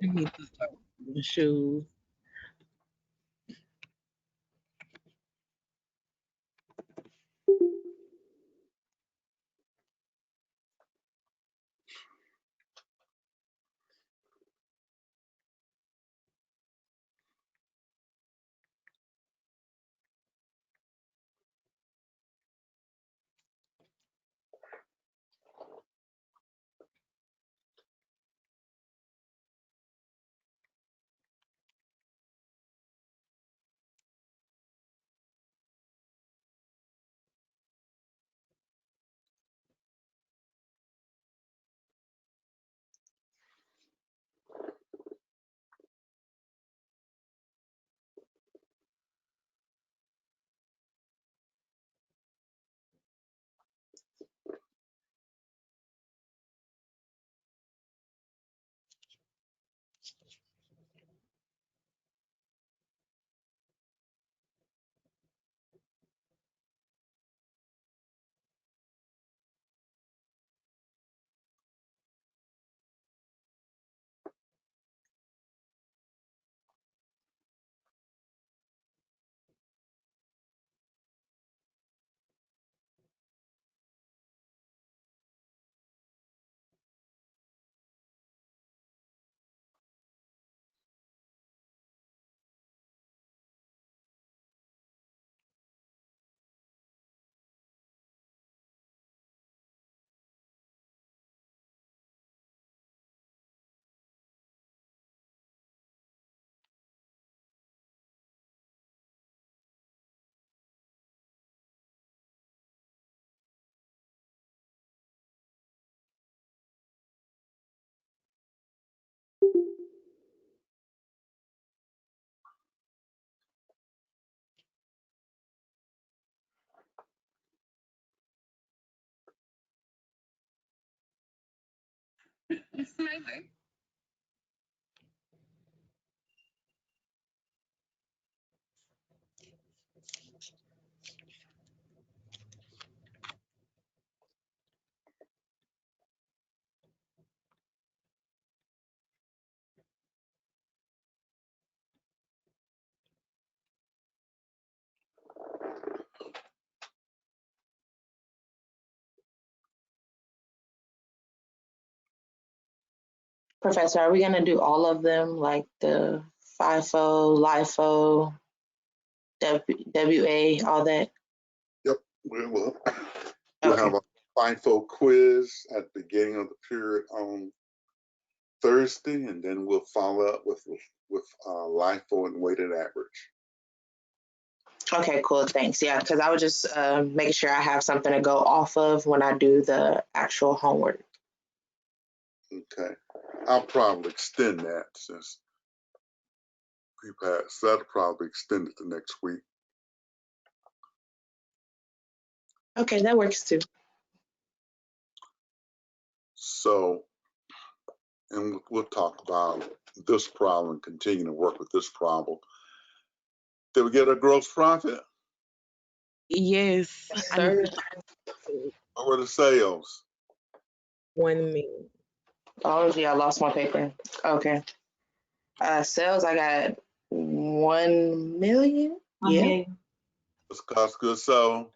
S6: You need to start with the shoes.
S1: Professor, are we gonna do all of them, like the FIFO, LIFO, WA, all that?
S2: Yep, we will. We'll
S1: Okay.
S2: have a FIFO quiz at the beginning of the period on Thursday, and then we'll follow up with with LIFO and weighted average.
S1: Okay, cool. Thanks. Yeah, because I was just making sure I have something to go off of when I do the actual homework.
S2: Okay. I'll probably extend that since we've had, so that'll probably extend it to next week.
S1: Okay, that works too.
S2: So, and we'll talk about this problem, continue to work with this problem. Did we get a gross profit?
S6: Yes, I need
S5: Sir.
S2: What were the sales?
S6: 1 million.
S1: Oh, yeah, I lost my paper. Okay. Sales, I got 1 million.
S3: 1
S1: Yeah.
S3: million.
S2: What's cost of goods sold?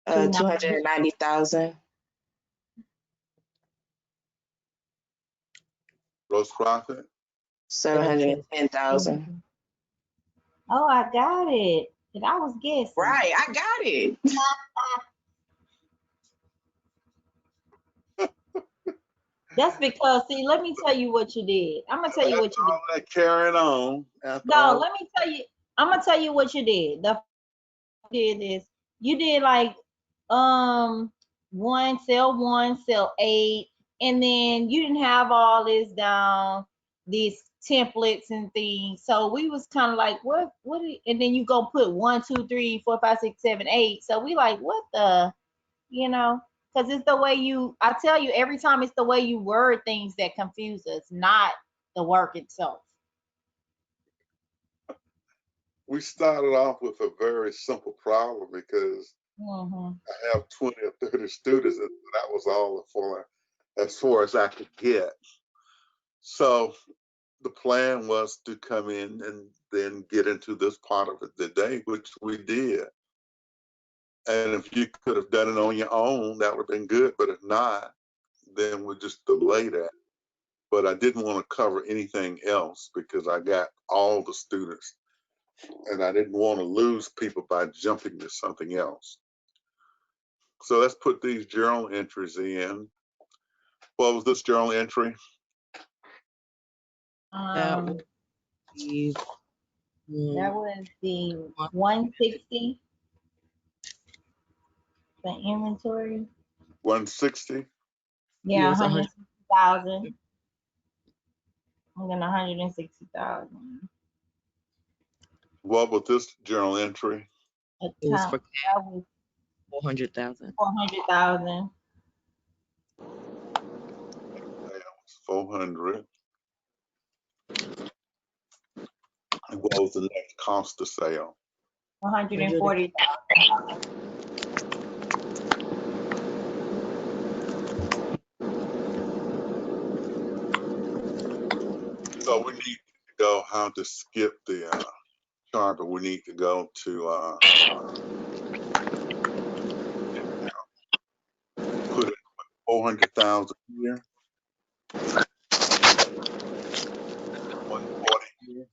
S1: 290,000.
S2: Gross profit?
S1: 710,000.
S3: Oh, I got it. And I was guessing.
S1: Right, I got it.
S3: That's because, see, let me tell you what you did. I'm gonna tell you what you
S2: All that carrying on.
S3: did. No, let me tell you. I'm gonna tell you what you did. The did is you did like one, sell 8, and then you didn't have all this down, these templates and things. So we was kind of like, and then you go put 1, 2, 3, 4, 5, 6, 7, 8. So we like, what the, because it's the way I tell you every time, it's the way you word things that confuse us, not the work itself.
S2: We started off with a very simple problem because
S3: Mm-hmm.
S2: I have 20 or 30 students, and that was all as far as I could get. So the plan was to come in and then get into this part of it today, which we did. And if you could have done it on your own, that would have been good. But if not, then we'll just delay that. But I didn't want to cover anything else because I got all the students and I didn't want to lose people by jumping to something else. So let's put these journal entries in. What was this journal entry?
S6: That would be
S3: That was the 160, the inventory.
S2: 160.
S3: Yeah,
S6: Yes,
S3: 160,000. And then 160,000.
S2: What was this journal entry?
S6: it was for
S3: That was
S6: 400,000.
S3: 400,000.
S2: 400. And what was the next cost of sale?
S3: 140,000.
S2: So we need to go how to skip the chart, but we need to go to put it 400,000 here. 140 here.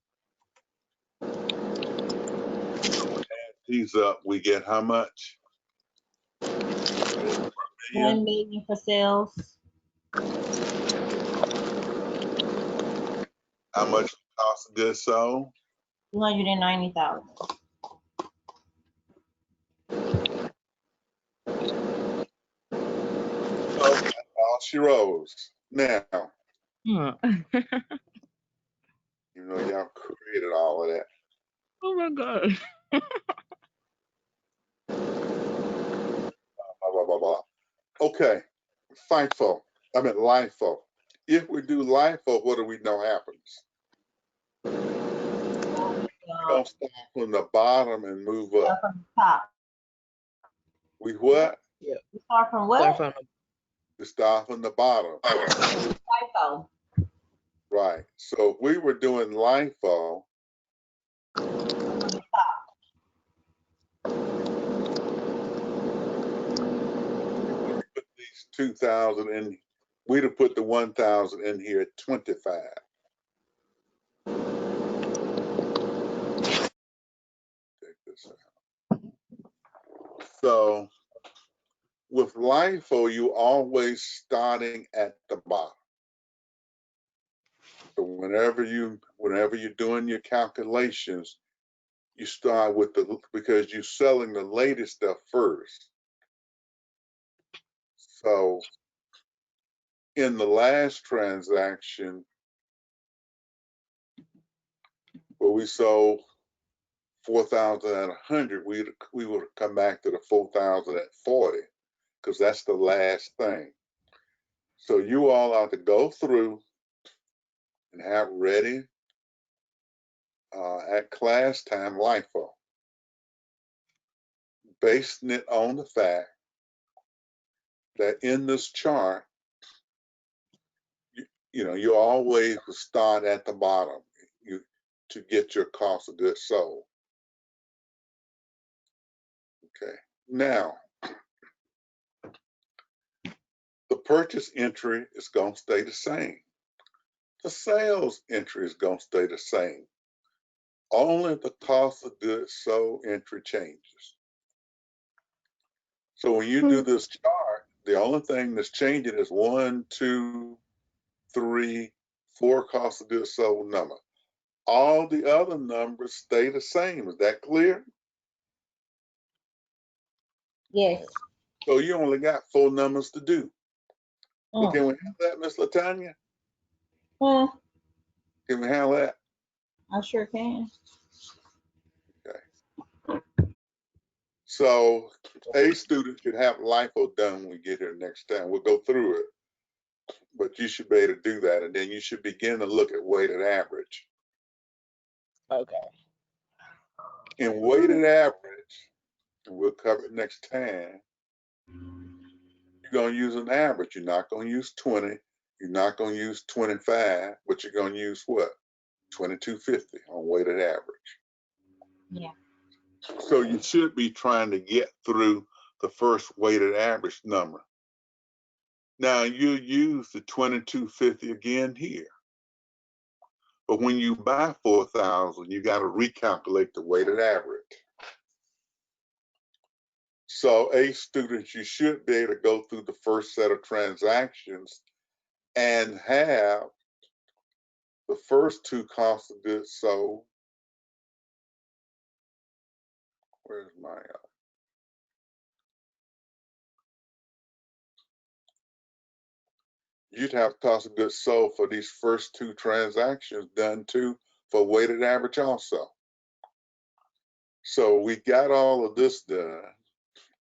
S2: Add these up, we get how much?
S3: 1 million for sales.
S2: How much cost of goods sold?
S3: 290,000.
S2: So that's all she rose. Now,
S6: Huh.
S2: you know, y'all created all of that.
S6: Oh my God.
S2: Blah, blah, blah, blah. Okay, FIFO. I mean LIFO. If we do LIFO, what do we know happens? We don't start from the bottom and move up.
S3: From the top.
S2: We what?
S6: Yeah.
S3: We start from
S6: Start
S3: what?
S6: from
S2: We start from the bottom.
S3: FIFO.
S2: Right. So if we were doing LIFO, put these 2,000 in, we'd have put the 1,000 in here at 25. Take this out. So with LIFO, you always starting at the bottom. So whenever you whenever you're doing your calculations, you start with because you're selling the latest stuff first. So in the last transaction, where we sold 4,000 at 100, we would have come back to the 4,000 at 40, because that's the last thing. So you all are to go through and have ready at class time LIFO, basing it on the fact that in this chart, you always will start at the bottom to get your cost of goods sold. Okay. Now, the purchase entry is going to stay the same. The sales entry is going to stay the same. Only the cost of goods sold entry changes. So when you do this chart, the only thing that's changing is 1, 2, 3, 4 cost of goods sold number. All the other numbers stay the same. Is that clear?
S3: Yes.
S2: So you only got 4 numbers to do. So
S3: Mm.
S2: can we have that, Miss Latanya?
S3: Huh?
S2: Can we have that?
S3: I sure can.
S2: Okay. So a student should have LIFO done when we get here next time. We'll go through it, but you should be able to do that, and then you should begin to look at weighted average.
S6: Okay.
S2: In weighted average, and we'll cover it next time, you're going to use an average. You're not going to use 20. You're not going to use 25, but you're going to use what? 2250 on weighted average.
S3: Yeah.
S2: So you should be trying to get through the first weighted average number. Now you use the 2250 again here. But when you buy 4,000, you got to recalculate the weighted average. So students, you should be able to go through the first set of transactions and have the first 2 costs of goods sold. Where's my you'd have cost of goods sold for these first 2 transactions done too for weighted average also. So we got all of this done.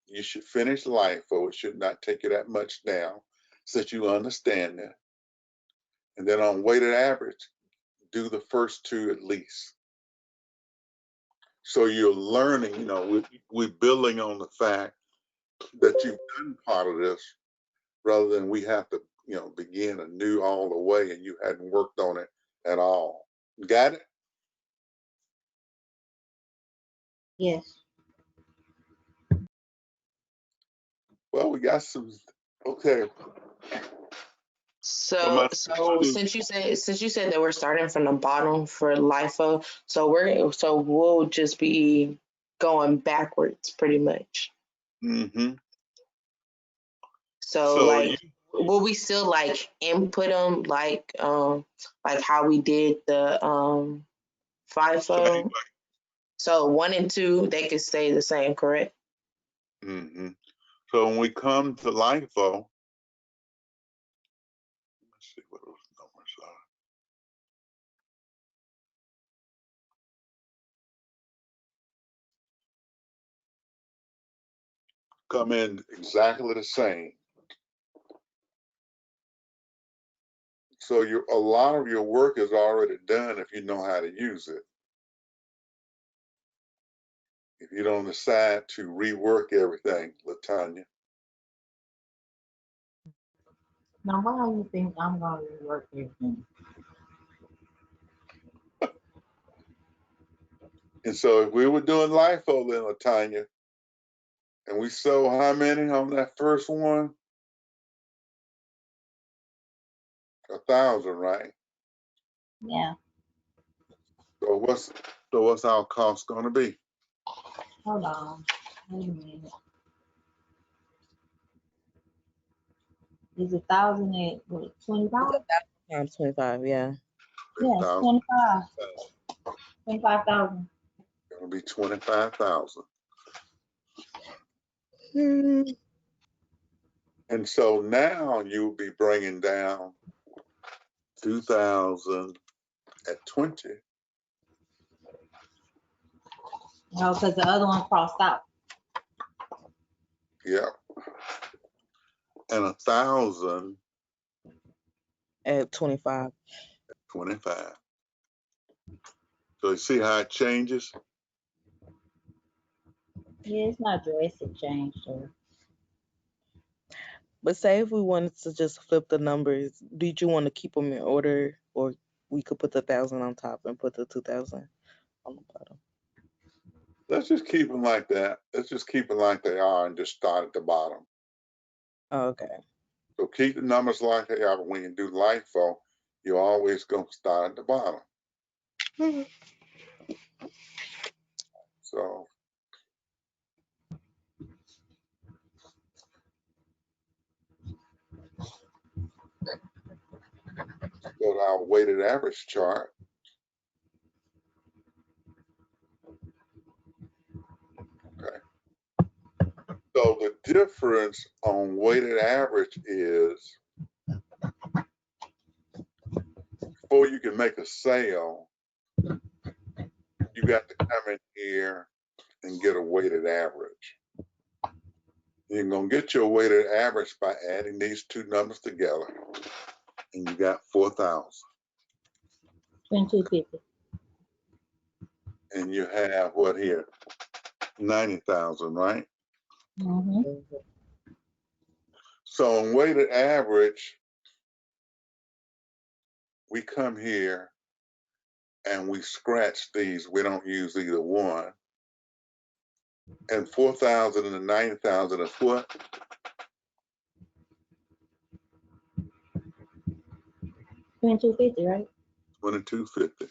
S2: You should finish LIFO. It should not take you that much now, since you understand that. And then on weighted average, do the first 2 at least. So you're learning, we're building on the fact that you've done part of this, rather than we have to, begin anew all the way and you hadn't worked on it at all. Got it?
S3: Yes.
S2: Well, we got some, okay.
S1: So since you said that we're starting from the bottom for LIFO, so we'll just be going backwards pretty much.
S2: Mm-hmm.
S1: So like, will we still like input them like how we did the FIFO? So 1 and 2, they could stay the same, correct?
S2: Mm-hmm. So when we come to LIFO, let's see what those numbers are. Come in exactly the same. So a lot of your work is already done if you know how to use it. If you don't decide to rework everything, Latanya.
S3: Now, why do you think I'm going to work everything?
S2: And so if we were doing LIFO then, Latanya, and we sold how many on that first one? 1,000, right?
S3: Yeah.
S2: So what's our cost going to be?
S3: Hold on. Wait a minute. Is 1,000 at what, 25?
S6: Times 25, yeah.
S3: Yeah,
S2: 30,000.
S3: 25,000.
S2: Gonna be 25,000. And so now you'll be bringing down 2,000 at 20.
S3: No, because the other one crossed out.
S2: Yep. And 1,000
S6: At 25.
S2: 25. So you see how it changes?
S3: Yeah, it's not drastic change, so.
S6: But say if we wanted to just flip the numbers, did you want to keep them in order, or we could put the 1,000 on top and put the 2,000 on the bottom?
S2: Let's just keep them like that. Let's just keep them like they are and just start at the bottom.
S6: Oh, okay.
S2: So keep the numbers like they are, but when you do LIFO, you're always going to start at the bottom. So go to our weighted average chart. Okay. So the difference on weighted average is before you can make a sale, you got to come in here and get a weighted average. You're going to get your weighted average by adding these two numbers together, and you got 4,000.
S3: 2250.
S2: And you have what here? 90,000, right?
S3: Mm-hmm.
S2: So on weighted average, we come here and we scratch these. We don't use either one. And 4,000 and the 90,000 is what?
S3: 2250, right?
S2: 2250.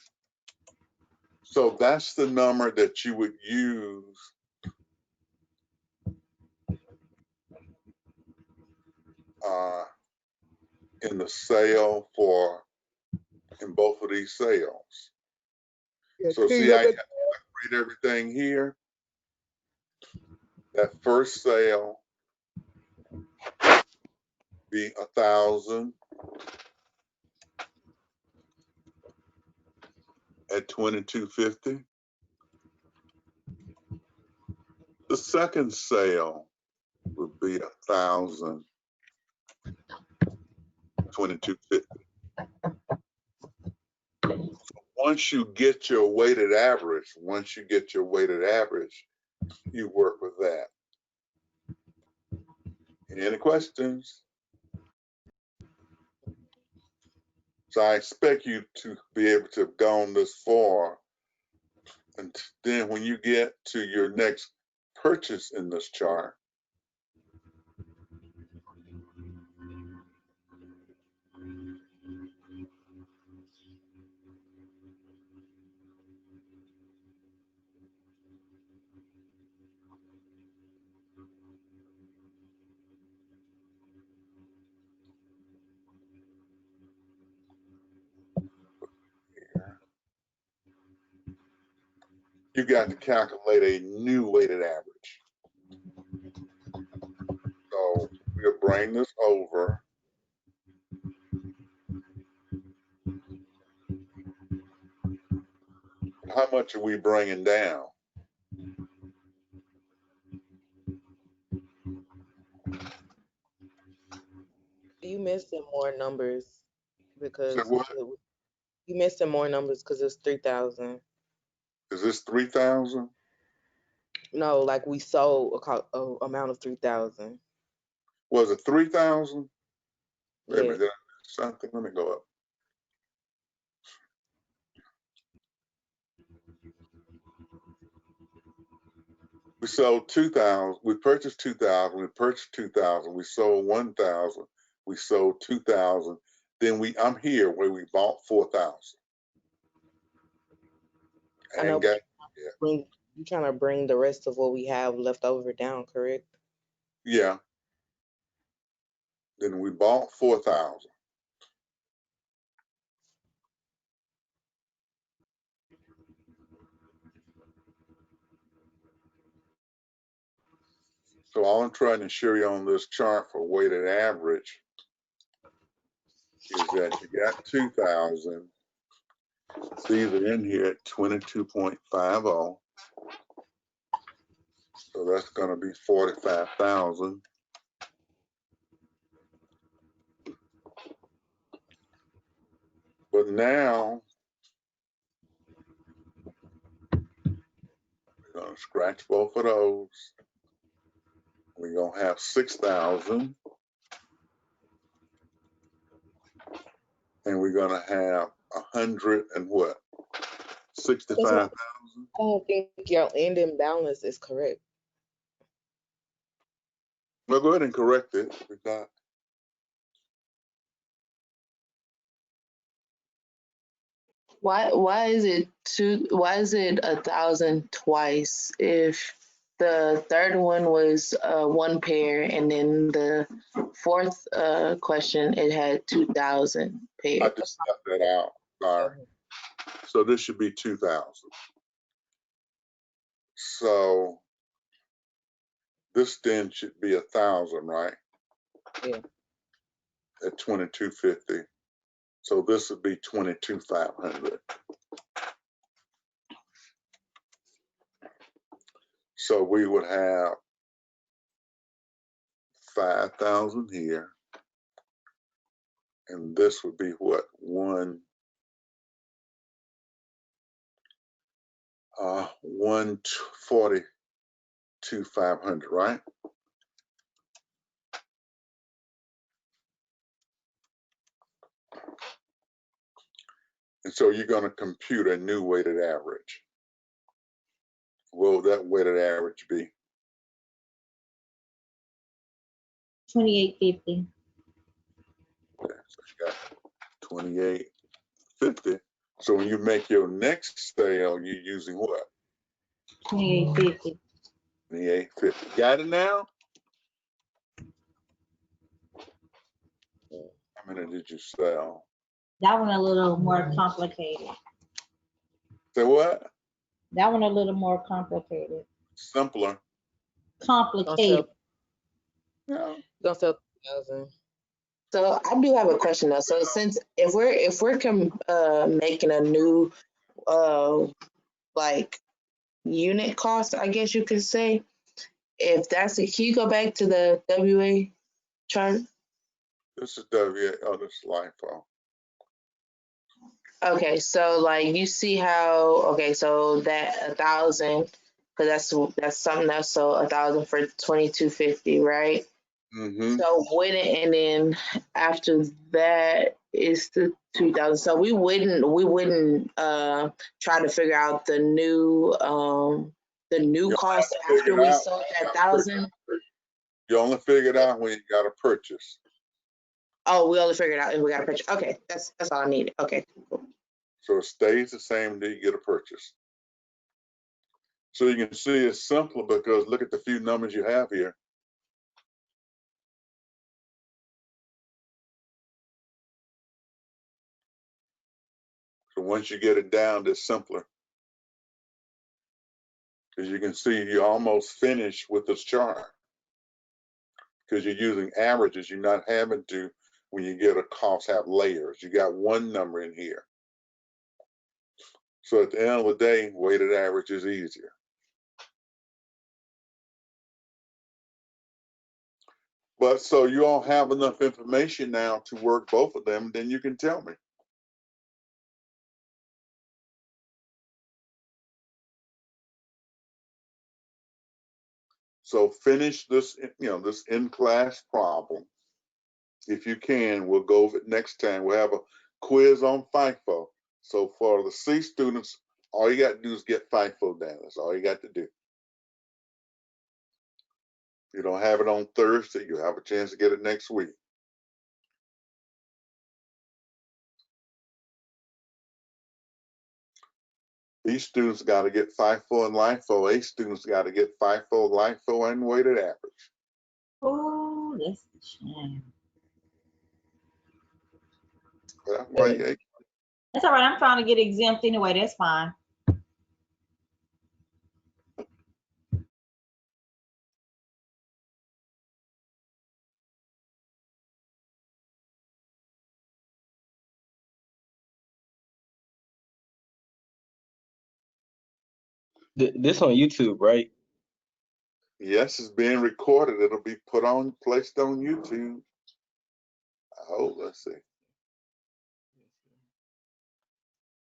S2: So that's the number that you would use in the sale in both of these sales. So see, I read everything here. That first sale be 1,000 at 2250. The second sale would be 1,000, 2250. Once you get your weighted average, you work with that. Any questions? So I expect you to be able to have gone this far. And then when you get to your next purchase in this chart, you got to calculate a new weighted average. So we'll bring this over. How much are we bringing down?
S6: You missing more numbers
S2: So
S6: because
S2: what?
S6: you missing more numbers because it's 3,000.
S2: Is this 3,000?
S6: No, like we sold a amount of 3,000.
S2: Was it 3,000? Wait a
S6: Yes.
S2: minute, did I miss something? Let me go up. We sold 2,000. We purchased 2,000. We purchased 2,000. We sold 1,000. We sold 2,000. Then I'm here where we bought 4,000.
S6: I know, but you're trying to bring the rest of what we have left over down, correct?
S2: Yeah. Then we bought 4,000. So all I'm trying to show you on this chart for weighted average is that you got 2,000. These are in here at 22.50. So that's going to be 45,000. But now we're going to scratch both of those. We're going to have 6,000. And we're going to have 100 and what? 65,000.
S6: I don't think your ending balance is correct.
S2: Well, go ahead and correct it. Because
S1: Why is it 1,000 twice if the third one was one pair and then the fourth question it had 2,000
S2: I
S1: pairs?
S2: just left that out. Sorry. So this should be 2,000. So this then should be 1,000, right?
S6: Yeah.
S2: At 2250. So this would be 22,500. So we would have 5,000 here, and this would be what 142,500, right? And so you're going to compute a new weighted average. What would that weighted average be?
S3: 2850.
S2: Okay, so you got 2850. So when you make your next sale, you're using what?
S3: 2850.
S2: 2850. Got it now? How many did you sell?
S3: That one a little more complicated.
S2: Say what?
S3: That one a little more complicated.
S2: Simpler.
S3: Complicated.
S2: Yeah.
S6: Gonna sell 2,000.
S1: So I do have a question though. So since if we're making a new like unit cost, I guess you could say, if that's the, can you go back to the WA chart?
S2: This is WA. Oh, this is LIFO.
S1: Okay, so like you see how, okay, so that 1,000, because that's something else. So 1,000 for 2250, right?
S2: Mm-hmm.
S1: So when and then after that is the 2,000. So we wouldn't try to figure out the new cost after we sold that 1,000.
S2: You only figure it out when you got a purchase.
S1: Oh, we only figured out if we got a purchase. Okay, that's all I needed. Okay.
S2: So it stays the same until you get a purchase. So you can see it's simpler because look at the few numbers you have here. So once you get it down, it's simpler. Because you can see you almost finished with this chart. Because you're using averages, you're not having to, when you get a cost, have layers. You got one number in here. So at the end of the day, weighted average is easier. But so you all have enough information now to work both of them, then you can tell me. So finish this, this in-class problem. If you can, we'll go over it next time. We'll have a quiz on FIFO. So for the C students, all you got to do is get FIFO down. That's all you got to do. You don't have it on Thursday, you'll have a chance to get it next week. These students got to get FIFO and LIFO. A students got to get FIFO, LIFO, and weighted average.
S3: Oh, that's a shame.
S2: That's why
S3: That's all right. I'm trying to get exempt anyway. That's fine.
S8: This on YouTube, right?
S2: Yes, it's being recorded. It'll be placed on YouTube. I hope. Let's see.